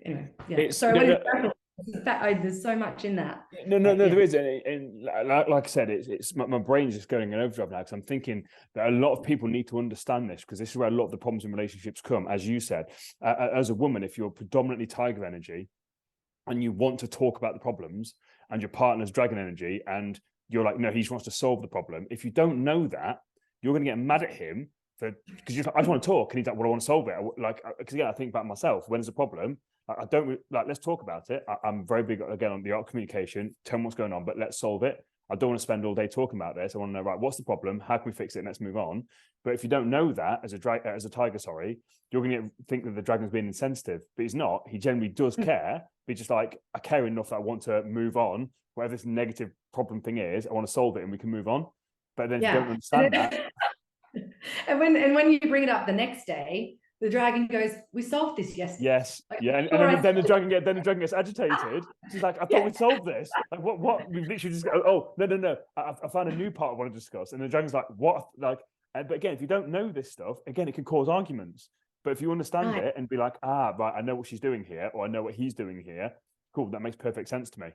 Anyway, yeah. There's so much in that. No, there is, and like I said, it's my brain's just going in overdrive now, because I'm thinking that a lot of people need to understand this, because this is where a lot of the problems in relationships come. As you said, as a woman, if you're predominantly tiger energy and you want to talk about the problems, and your partner's dragon energy, and you're like, no, he just wants to solve the problem. If you don't know that, you're going to get mad at him because I just want to talk, and he's like, well, I want to solve it. Like, because again, I think about myself. When there's a problem, I don't like, let's talk about it. I'm very big again on the art of communication. Tell me what's going on, but let's solve it. I don't want to spend all day talking about this. I want to know, right, what's the problem? How can we fix it? And let's move on. But if you don't know that as a tiger, sorry, you're going to think that the dragon's being insensitive, but he's not. He generally does care. But just like, I care enough that I want to move on. Whatever this negative problem thing is, I want to solve it and we can move on. But then if you don't understand that. And when you bring it up the next day, the dragon goes, "We solved this yesterday." Yes, like, yeah, and then the dragon gets agitated. She's like, "I thought we'd solved this. Like, what? We've literally just go, oh no. I found a new part I want to discuss." And the dragon's like, "What?" Like, but again, if you don't know this stuff, again, it can cause arguments. But if you understand it and be like, right, I know what she's doing here, or I know what he's doing here. Cool, that makes perfect sense to me.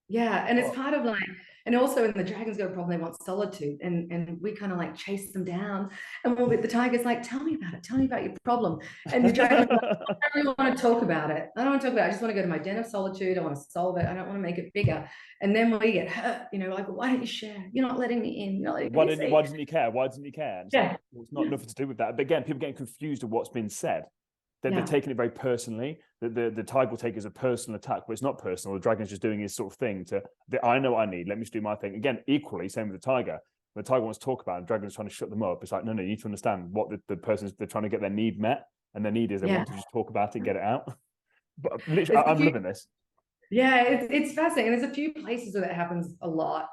Yeah, and it's part of like, and also when the dragons got a problem, they want solitude, and we kind of like chase them down, and the tiger's like, "Tell me about it. Tell me about your problem." And the dragon's like, "I don't really want to talk about it. I don't want to talk about it. I just want to go to my den of solitude. I want to solve it. I don't want to make it bigger." And then we get hurt, like, "Why don't you share? You're not letting me in. You're not letting me why doesn't he care? Why doesn't he care?" It's like, well, it's not nothing to do with that. But again, people getting confused of what's been said. They're taking it very personally. The tiger will take it as a personal attack, but it's not personal. The dragon's just doing his sort of thing I know what I need. Let me just do my thing. Again, equally, same with the tiger. When the tiger wants to talk about it, and the dragon's trying to shut them up. It's like, no, you need to understand what the person's, they're trying to get their need met. And their need is they want to just talk about it and get it out. But literally, I'm loving this. Yeah, it's fascinating. There's a few places where that happens a lot,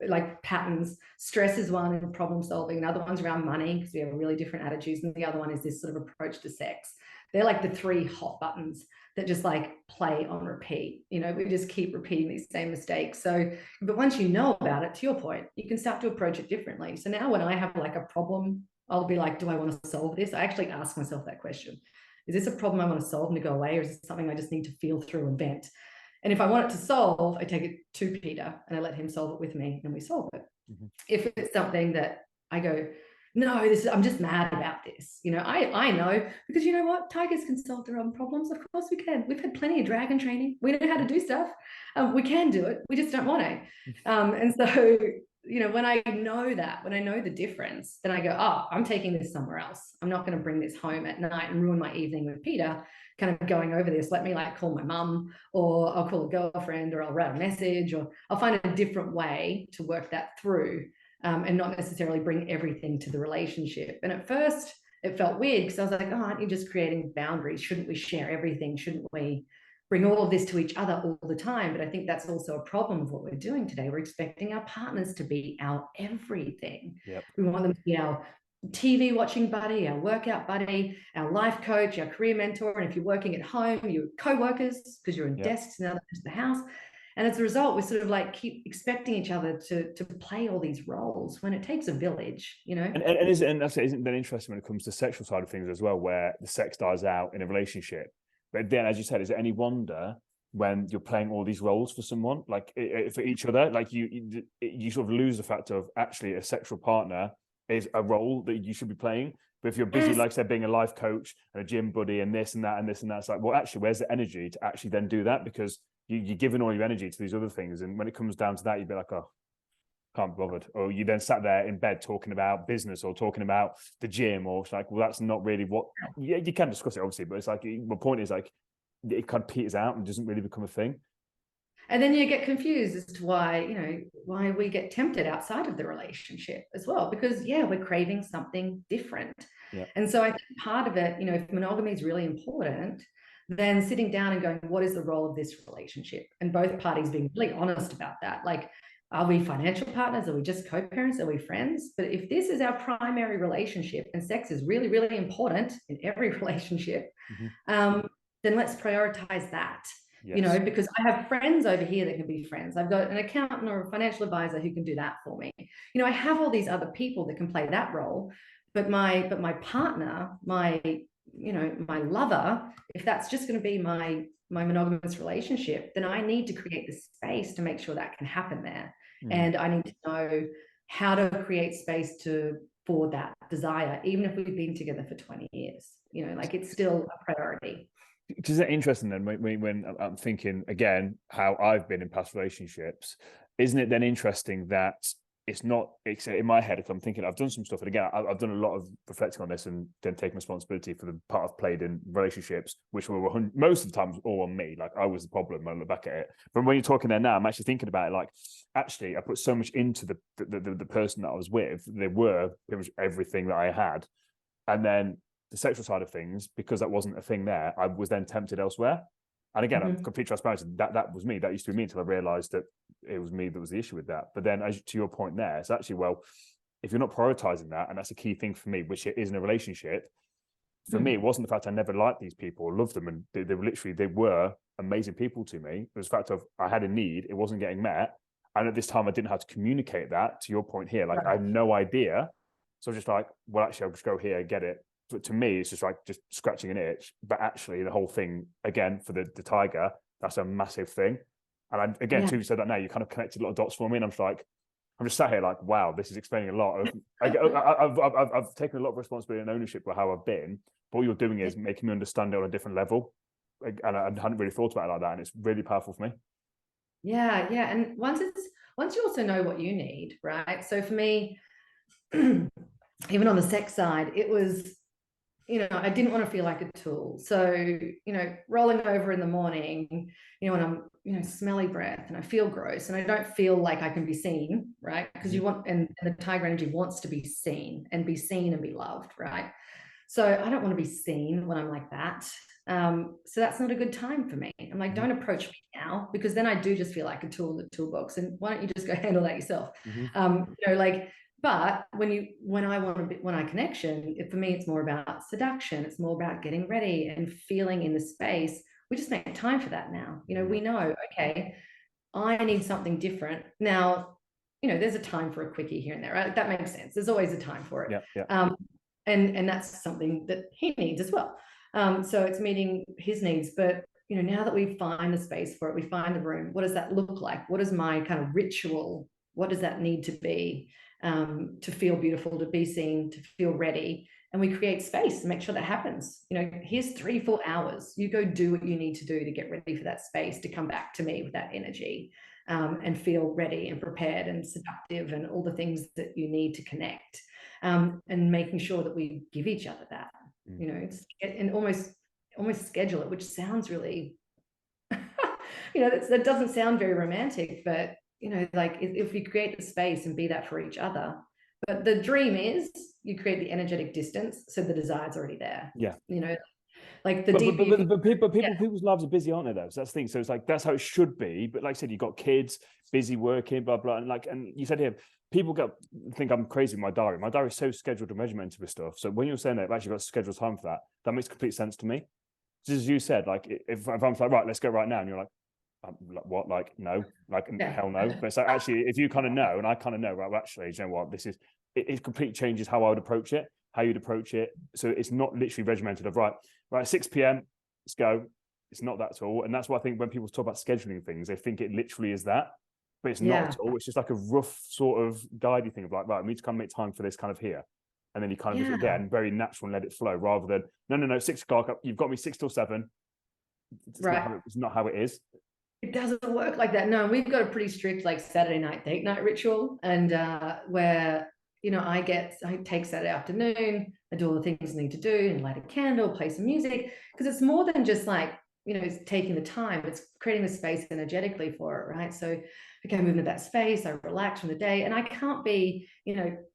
like patterns. Stress is one in problem solving. Another one's around money, because we have really different attitudes. And the other one is this sort of approach to sex. They're like the three hot buttons that just like play on repeat. We just keep repeating these same mistakes. So, but once you know about it, to your point, you can start to approach it differently. So now when I have like a problem, I'll be like, do I want to solve this? I actually ask myself that question. Is this a problem I want to solve and to go away? Or is this something I just need to feel through and vent? And if I want it to solve, I take it to Peter and I let him solve it with me and we solve it. Mm-hmm. If it's something that I go, no, I'm just mad about this. I know, because you know what? Tigers can solve their own problems. Of course we can. We've had plenty of dragon training. We know how to do stuff. We can do it. We just don't want to. And so, when I know that, when I know the difference, then I go, I'm taking this somewhere else. I'm not going to bring this home at night and ruin my evening with Peter, kind of going over this. Let me like call my mum, or I'll call a girlfriend, or I'll write a message, or I'll find a different way to work that through. And not necessarily bring everything to the relationship. And at first it felt weird, because I was like, aren't you just creating boundaries? Shouldn't we share everything? Shouldn't we bring all of this to each other all the time? But I think that's also a problem of what we're doing today. We're expecting our partners to be our everything. Yep. We want them to be our TV watching buddy, our workout buddy, our life coach, our career mentor. And if you're working at home, you're co-workers, because you're in desks in other parts of the house. And as a result, we sort of like keep expecting each other to play all these roles when it takes a village, And isn't that interesting when it comes to sexual side of things as well, where the sex dies out in a relationship? But then, as you said, is it any wonder when you're playing all these roles for someone, like for each other, like you sort of lose the fact of actually a sexual partner is a role that you should be playing. But if you're busy, like I said, being a life coach and a gym buddy and this and that and this and that, it's like, well, actually, where's the energy to actually then do that? Because you're giving all your energy to these other things. And when it comes down to that, you'd be like, oh, can't be bothered. Or you then sat there in bed talking about business or talking about the gym, or it's like, well, that's not really what, you can discuss it obviously, but it's like, my point is like, it kind of peters out and doesn't really become a thing. And then you get confused as to why we get tempted outside of the relationship as well, because we're craving something different. Yeah. And so I think part of it, if monogamy is really important, then sitting down and going, what is the role of this relationship? And both parties being really honest about that. Like, are we financial partners? Are we just co-parents? Are we friends? But if this is our primary relationship and sex is really, really important in every relationship, then let's prioritize that. Yes. Because I have friends over here that can be friends. I've got an accountant or a financial advisor who can do that for me. I have all these other people that can play that role, but my partner, my lover, if that's just going to be my monogamous relationship, then I need to create the space to make sure that can happen there. And I need to know how to create space for that desire, even if we've been together for 20 years, like it's still a priority. Is that interesting then, when I'm thinking again how I've been in past relationships, isn't it then interesting that it's not, it's in my head, if I'm thinking, I've done some stuff. And again, I've done a lot of reflecting on this and then taking responsibility for the part I've played in relationships, which were most of the time all on me. Like I was the problem when I look back at it. But when you're talking there now, I'm actually thinking about it like, actually, I put so much into the person that I was with. They were pretty much everything that I had. And then the sexual side of things, because that wasn't a thing there, I was then tempted elsewhere. And again, I'm complete transparency. That was me. That used to be me until I realized that it was me that was the issue with that. But then, as to your point there, it's actually, well, if you're not prioritizing that, and that's a key thing for me, which it is in a relationship, for me, it wasn't the fact I never liked these people or loved them. And they were amazing people to me. It was the fact of I had a need, it wasn't getting met. And at this time, I didn't have to communicate that, to your point here. Like I had no idea. So I was just like, well, actually, I'll just go here, get it. But to me, it's just like just scratching an itch. But actually, the whole thing, again, for the tiger, that's a massive thing. And again, too, you said that now, you kind of connected a lot of dots for me. And I'm just sat here like, wow, this is explaining a lot of, I've taken a lot of responsibility and ownership for how I've been. But what you're doing is making me understand it on a different level. And I hadn't really thought about it like that. And it's really powerful for me. Yeah. And once you also know what you need, right? So for me, even on the sex side, it was, I didn't want to feel like a tool. So, rolling over in the morning, when I'm, smelly breath and I feel gross and I don't feel like I can be seen, right? Because you want, and the tiger energy wants to be seen and be loved, right? So I don't want to be seen when I'm like that. So that's not a good time for me. I'm like, don't approach me now, because then I do just feel like a tool in the toolbox. And why don't you just go handle that yourself? But when I want a connection, for me, it's more about seduction. It's more about getting ready and feeling in the space. We just make time for that now. We know, okay, I need something different. Now, there's a time for a quickie here and there, right? That makes sense. There's always a time for it. Yeah. And that's something that he needs as well. So it's meeting his needs. But, now that we find the space for it, we find the room, what does that look like? What is my kind of ritual? What does that need to be? To feel beautiful, to be seen, to feel ready. And we create space to make sure that happens. Here's 3-4 hours. You go do what you need to do to get ready for that space, to come back to me with that energy, and feel ready and prepared and seductive and all the things that you need to connect, and making sure that we give each other that, and almost schedule it, which sounds really, that doesn't sound very romantic, but like if we create the space and be that for each other. But the dream is you create the energetic distance, so the desire's already there. Like the people's lives are busy, aren't they? Though, so that's the thing. So it's like that's how it should be. But like I said, you got kids, busy working, blah blah, and you said here, people think I'm crazy with my diary. My diary is so scheduled and regimented with stuff. So when you're saying that I've actually got scheduled time for that, that makes complete sense to me. Just as you said, like if I'm like, right, let's go right now, and you're like, what? Like, no, like, hell no. But it's like, actually, if you kind of know, and I kind of know, right, well, actually, you know what, this is, it completely changes how I would approach it, how you'd approach it. So it's not literally regimented of, right, 6 p.m., let's go. It's not that at all. And that's why I think when people talk about scheduling things, they think it literally is that, but it's not at all. It's just like a rough sort of guidey thing of like, right, we need to kind of make time for this kind of here. And then you kind of just, again, very natural and let it flow, rather than, no, 6 o'clock, you've got me 6 till 7. It's not how it is. It doesn't work like that. No, we've got a pretty strict like Saturday night date night ritual, and where I take Saturday afternoon, I do all the things I need to do, and light a candle, play some music, because it's more than just like it's taking the time. It's creating the space energetically for it, right? So I move into that space, I relax from the day, and I can't be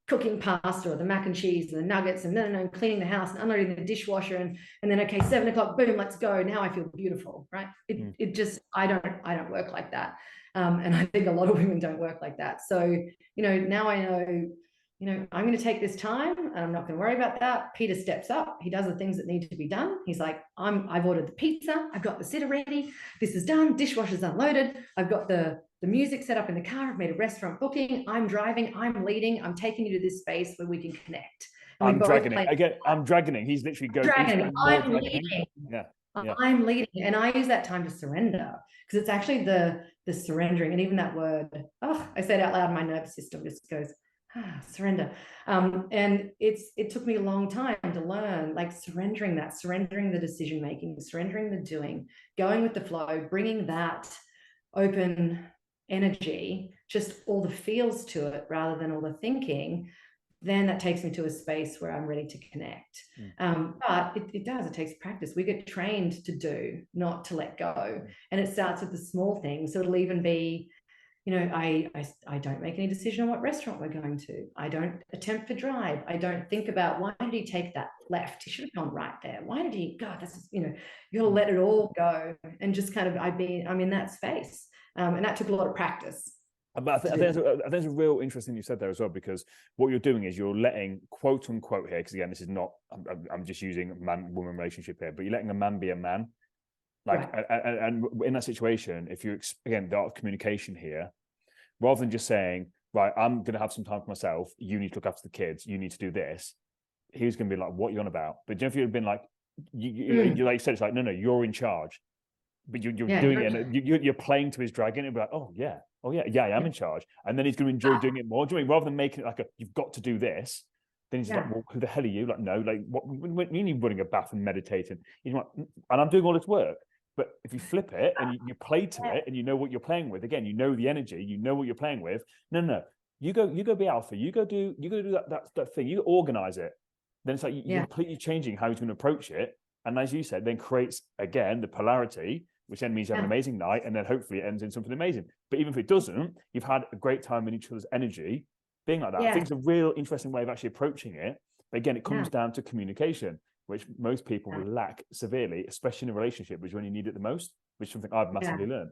cooking pasta or the mac and cheese and the nuggets and no, cleaning the house and unloading the dishwasher and then okay, 7 o'clock, boom, let's go. Now I feel beautiful, right? It just, I don't work like that. And I think a lot of women don't work like that. So, now I know, I'm going to take this time and I'm not going to worry about that. Peter steps up. He does the things that need to be done. He's like, I've ordered the pizza. I've got the sitter ready. This is done. Dishwasher's unloaded. I've got the music set up in the car. I've made a restaurant booking. I'm driving. I'm leading. I'm taking you to this space where we can connect. I'm dragging it. I'm dragging it. He's literally going. I'm leading. Yeah. I'm leading, and I use that time to surrender, because it's actually the surrendering, and even that word. Oh, I say it out loud. My nervous system just goes. Surrender. And it took me a long time to learn, like surrendering the decision making, surrendering the doing, going with the flow, bringing that open energy just all the feels to it rather than all the thinking, then that takes me to a space where I'm ready to connect. But it takes practice. We get trained to do, not to let go. And it starts with the small things. So it'll even be, you know, I don't make any decision on what restaurant we're going to. I don't attempt to drive. I don't think about, why did he take that left? He should have gone right there. Why did he, God, that's, you know, you gotta let it all go and just kind of, I'm in that space. And that took a lot of practice. But I think it's a real interesting you said there as well, because what you're doing is you're letting, quote unquote here, because again, this is not, I'm just using man-woman relationship here, but you're letting a man be a man. Like, right. and in that situation, if you, again, the art of communication here, rather than just saying, right, I'm going to have some time for myself, you need to look after the kids, you need to do this, he was going to be like, what are you on about? But if you had been like, you like you said, it's like, no, you're in charge. But you're doing it, and you're playing to his dragon, and be like, oh yeah, I am in charge, and then he's going to enjoy doing it more. Do you mean, rather than making it like you've got to do this, then he's like, well, who the hell are you? Like, no, like what you need running a bath and meditating? He's like, and I'm doing all this work. But if you flip it and you play to it, and you know what you're playing with, again, you know the energy, you know what you're playing with. No, you go be alpha. You go do that thing. You organize it. Then it's like you're completely changing how he's going to approach it. And as you said, then creates again the polarity, which then means you have an amazing night, and then hopefully it ends in something amazing. But even if it doesn't, you've had a great time in each other's energy, being like that. I think it's a real interesting way of actually approaching it. But again, it comes down to communication, which most people will lack severely, especially in a relationship, which is when you need it the most, which is something I've massively learned.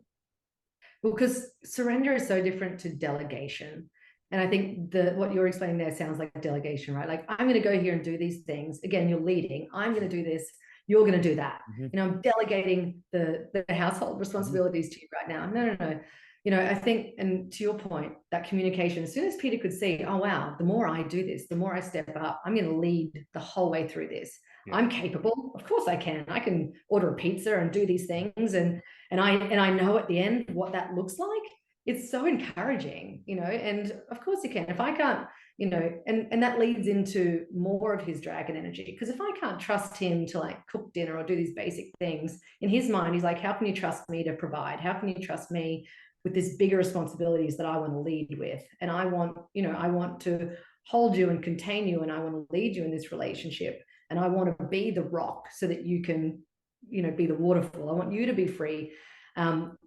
Well, because surrender is so different to delegation. And I think what you're explaining there sounds like delegation, right? Like, I'm going to go here and do these things. Again, you're leading. I'm going to do this. You're going to do that. You know, I'm delegating the household responsibilities to you right now. No. You know, I think, and to your point, that communication, as soon as Peter could see, oh, wow, the more I do this, the more I step up, I'm going to lead the whole way through this. I'm capable. Of course I can. I can order a pizza and do these things. And I know at the end what that looks like. It's so encouraging, you know, and of course you can. If I can't, you know, and that leads into more of his dragon energy, because if I can't trust him to like cook dinner or do these basic things, in his mind, he's like, how can you trust me to provide? How can you trust me with these bigger responsibilities that I want to lead with? And I want, you know, I want to hold you and contain you, and I want to lead you in this relationship. And I want to be the rock so that you can, you know, be the waterfall. I want you to be free.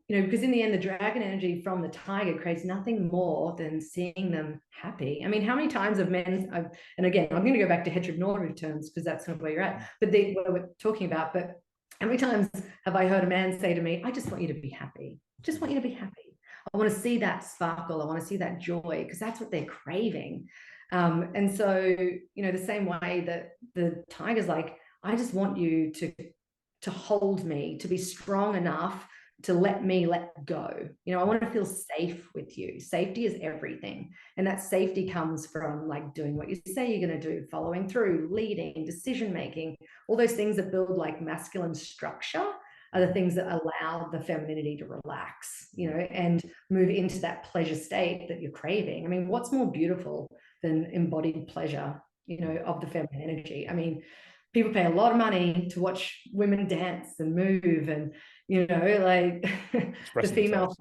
You know, because in the end, the dragon energy from the tiger creates nothing more than seeing them happy. I mean, how many times have men, and again, I'm going to go back to heteronormative terms because that's kind of where you're at, but what we're talking about, but how many times have I heard a man say to me, I just want you to be happy. Just want you to be happy. I want to see that sparkle. I want to see that joy, because that's what they're craving. And so, you know, the same way that the tiger's like, I just want you to hold me, to be strong enough to let me let go. You know, I want to feel safe with you. Safety is everything. And that safety comes from like doing what you say you're going to do, following through, leading, decision-making, all those things that build like masculine structure are the things that allow the femininity to relax, you know, and move into that pleasure state that you're craving. I mean, what's more beautiful than embodied pleasure, you know, of the feminine energy? I mean, people pay a lot of money to watch women dance and move and, you know, like the female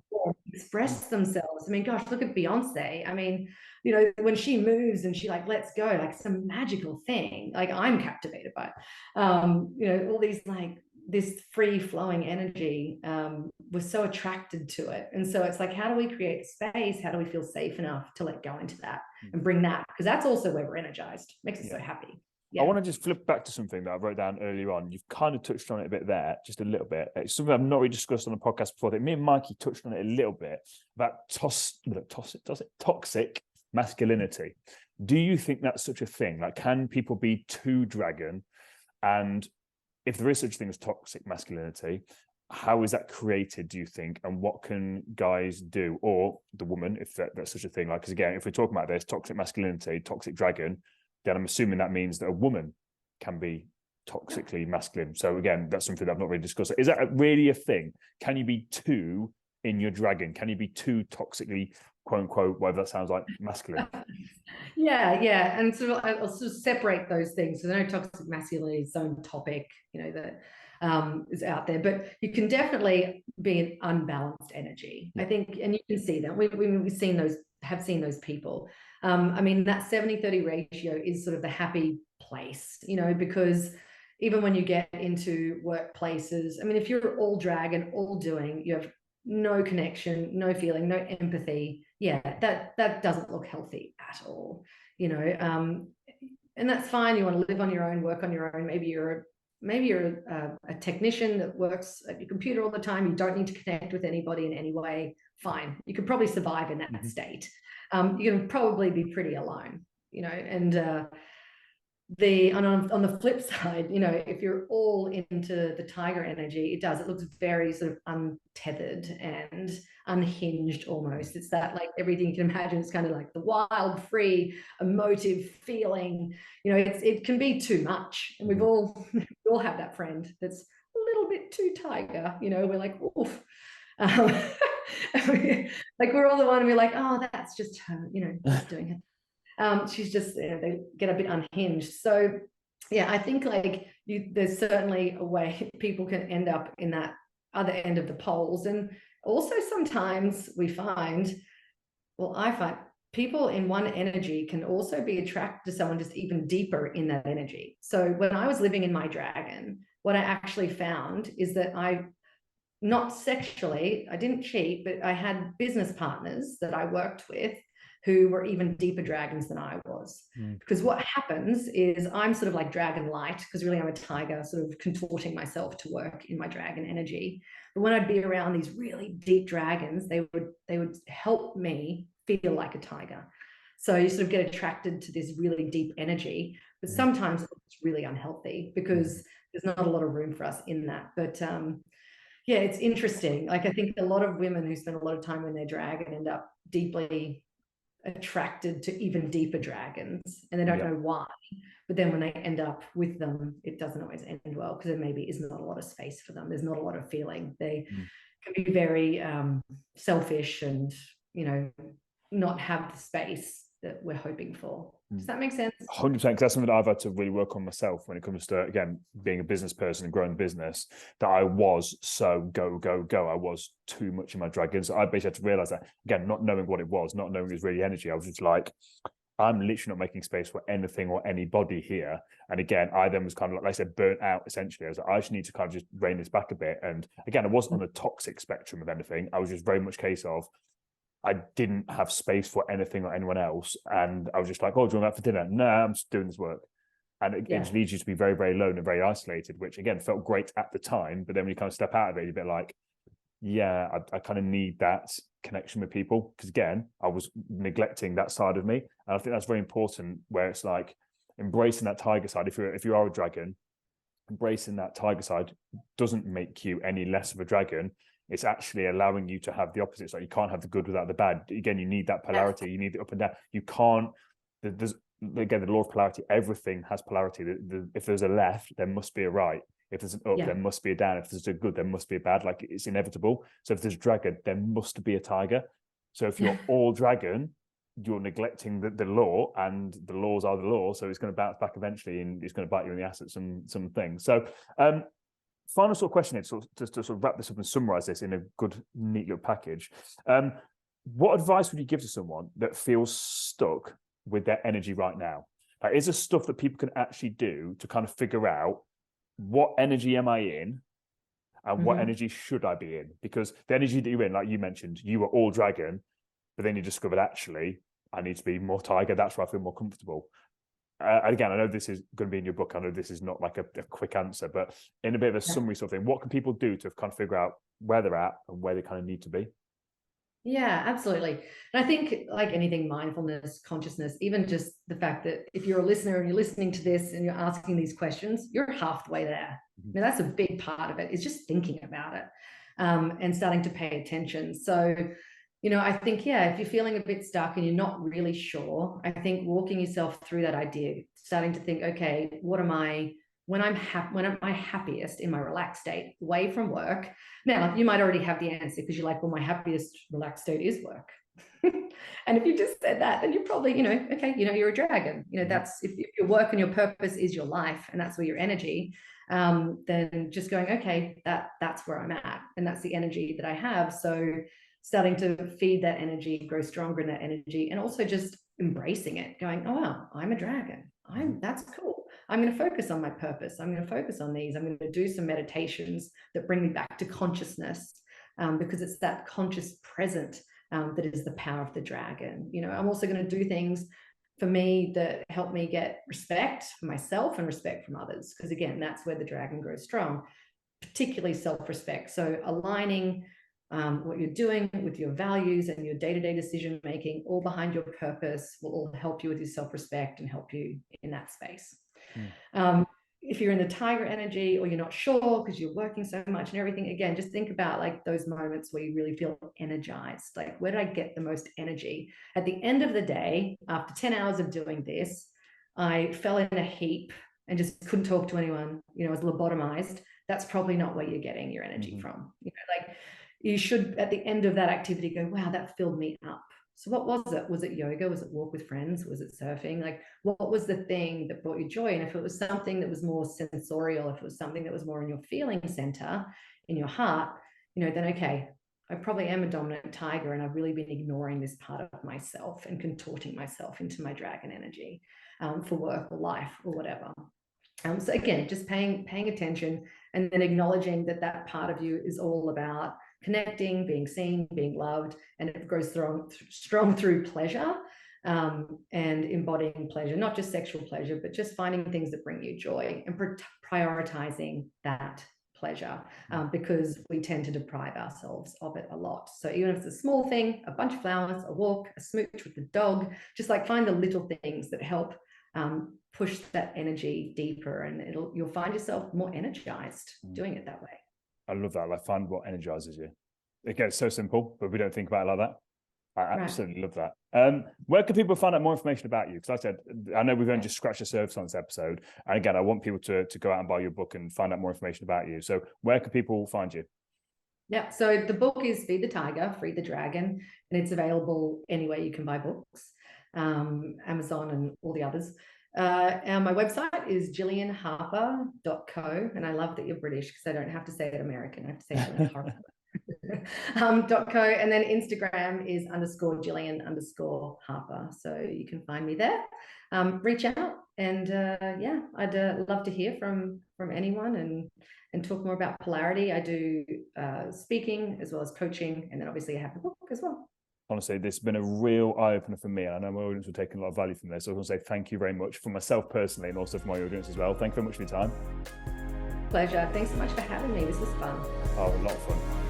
express themselves. I mean, gosh, look at Beyonce. I mean, you know, when she moves and she like lets go, like it's a magical thing. Like I'm captivated by it. You know, all these like this free flowing energy. We're so attracted to it. And so it's like, how do we create space? How do we feel safe enough to let go into that and bring that? Because that's also where we're energized. Makes us so happy. I want to just flip back to something that I wrote down earlier on. You've kind of touched on it a bit there, just a little bit. It's something I've not really discussed on the podcast before. That me and Mikey touched on it a little bit about toxic masculinity. Do you think that's such a thing? Like, can people be too dragon? And if there is such a thing as toxic masculinity, how is that created, do you think? And what can guys do, or the woman, if that's such a thing? Like, because again, if we're talking about this toxic masculinity, toxic dragon, then I'm assuming that means that a woman can be toxically masculine. So again, that's something that I've not really discussed. Is that really a thing? Can you be too in your dragon? Can you be too toxically, quote unquote, whatever that sounds like, masculine? Yeah. And so I'll sort of separate those things. So no toxic masculinity is its own topic, that is out there, but you can definitely be an unbalanced energy. I think, and you can see that we've seen those people. I mean, that 70-30 ratio is sort of the happy place, because even when you get into workplaces, I mean, if you're all drag and all doing, you have no connection, no feeling, no empathy. Yeah, that doesn't look healthy at all, and that's fine. You want to live on your own, work on your own. Maybe you're a technician that works at your computer all the time. You don't need to connect with anybody in any way. Fine, you could probably survive in that state. You can probably be pretty alone, and on the flip side, if you're all into the tiger energy, it looks very sort of untethered and unhinged almost. It's that, like, everything you can imagine. It's kind of like the wild, free, emotive feeling. It can be too much, and we all have that friend that's a little bit too tiger. We're like, oof. Like, we're all the one, and we're like, oh, that's just her, just doing it. She's just, they get a bit unhinged. So yeah, I think, like, there's certainly a way people can end up in that other end of the poles. And also sometimes I find people in one energy can also be attracted to someone just even deeper in that energy. So when I was living in my dragon, what I actually found is that not sexually, I didn't cheat, but I had business partners that I worked with who were even deeper dragons than I was. Because what happens is I'm sort of like dragon light, because really I'm a tiger, sort of contorting myself to work in my dragon energy. But when I'd be around these really deep dragons, they would help me feel like a tiger. So you sort of get attracted to this really deep energy, but sometimes it's really unhealthy because there's not a lot of room for us in that. But yeah, it's interesting. Like, I think a lot of women who spend a lot of time in their dragon end up deeply attracted to even deeper dragons, and they don't know why. But then when they end up with them, it doesn't always end well, because there maybe is not a lot of space for them. There's not a lot of feeling. They can be very selfish and, not have the space that we're hoping for. Does that make sense? 100%, because that's something that I've had to really work on myself when it comes to, again, being a business person and growing the business, that I was so go. I was too much in my dragons. I basically had to realize that, again, not knowing what it was, not knowing it was really energy. I was just like, I'm literally not making space for anything or anybody here. And again, I then was kind of, like I said, burnt out, essentially. I was like, I just need to kind of just rein this back a bit. And again, I wasn't on the toxic spectrum of anything. I was just very much a case of, I didn't have space for anything or anyone else. And I was just like, oh, do you want that for dinner? No, I'm just doing this work. And it just leads you to be very, very alone and very isolated, which, again, felt great at the time. But then when you kind of step out of it, you're a bit like, yeah, I kind of need that connection with people. Because, again, I was neglecting that side of me. And I think that's very important, where it's like embracing that tiger side. If you are a dragon, embracing that tiger side doesn't make you any less of a dragon. It's actually allowing you to have the opposite. So you can't have the good without the bad. Again, you need that polarity. You need the up and down. You can't. There's, again, the law of polarity. Everything has polarity. If there's a left, there must be a right. If there's an up, there must be a down. If there's a good, there must be a bad. Like, it's inevitable. So if there's a dragon, there must be a tiger. So if you're all dragon, you're neglecting the law, and the laws are the law. So it's going to bounce back eventually, and it's going to bite you in the ass at some things. So final sort of question is, just to sort of wrap this up and summarize this in a good, neat little package. What advice would you give to someone that feels stuck with their energy right now? Like, is there stuff that people can actually do to kind of figure out, what energy am I in and what energy should I be in? Because the energy that you're in, like you mentioned, you were all dragon, but then you discovered, actually, I need to be more tiger. That's where I feel more comfortable. Again, I know this is going to be in your book. I know this is not like a quick answer, but in a bit of a summary sort of thing, what can people do to kind of figure out where they're at and where they kind of need to be? Yeah, absolutely. And I think, like anything, mindfulness, consciousness, even just the fact that if you're a listener and you're listening to this and you're asking these questions, you're halfway there. Now, that's a big part of it, is just thinking about it and starting to pay attention. So, I think, if you're feeling a bit stuck and you're not really sure, I think walking yourself through that idea, starting to think, okay, what am I when I'm at my happiest, in my relaxed state, away from work. Now, you might already have the answer because you're like, well, my happiest relaxed state is work. And if you just said that, then you're probably, okay, you're a dragon. That's if your work and your purpose is your life, and that's where your energy, then just going, okay, that's where I'm at, and that's the energy that I have. So starting to feed that energy, grow stronger in that energy, and also just embracing it, going, oh wow, I'm a dragon. That's cool. I'm going to focus on my purpose. I'm going to focus on these. I'm going to do some meditations that bring me back to consciousness, because it's that conscious present that is the power of the dragon. I'm also going to do things for me that help me get respect for myself and respect from others, because again, that's where the dragon grows strong, particularly self-respect. So aligning what you're doing with your values and your day-to-day decision making, all behind your purpose, will all help you with your self-respect and help you in that space. If you're in the tiger energy, or you're not sure because you're working so much and everything, again, just think about like those moments where you really feel energized. Like, where did I get the most energy? At the end of the day, after 10 hours of doing this, I fell in a heap and just couldn't talk to anyone, I was lobotomized. That's probably not where you're getting your energy from. Like, you should, at the end of that activity, go, wow, that filled me up. So what was it? Was it yoga? Was it walk with friends? Was it surfing? Like, what was the thing that brought you joy? And if it was something that was more sensorial, if it was something that was more in your feeling center, in your heart, then okay, I probably am a dominant tiger, and I've really been ignoring this part of myself and contorting myself into my dragon energy for work or life or whatever. So again, just paying attention, and then acknowledging that part of you is all about connecting, being seen, being loved, and it grows strong through pleasure, and embodying pleasure, not just sexual pleasure, but just finding things that bring you joy and prioritizing that pleasure, because we tend to deprive ourselves of it a lot. So even if it's a small thing, a bunch of flowers, a walk, a smooch with the dog, just like find the little things that help push that energy deeper, and you'll find yourself more energized doing it that way. I love that. Like, find what energizes you. Again, it's so simple, but we don't think about it like that. I absolutely love that. Where can people find out more information about you? Because like I said, I know we've only just scratched the surface on this episode. And again, I want people to go out and buy your book and find out more information about you. So where can people find you? Yeah, so the book is Feed the Tiger, Free the Dragon, and it's available anywhere you can buy books, Amazon and all the others. And my website is gillianharper.co, and I love that you're British because I don't have to say it American. I have to say Gillian Harper. .co, and then Instagram is _Gillian_Harper. So you can find me there. Reach out, and I'd love to hear from anyone and talk more about polarity. I do speaking as well as coaching, and then obviously I have the book as well. Honestly, this has been a real eye-opener for me, and I know my audience will take a lot of value from this. So I want to say thank you very much for myself personally, and also for my audience as well. Thank you very much for your time. Pleasure. Thanks so much for having me. This was fun. Oh, a lot of fun.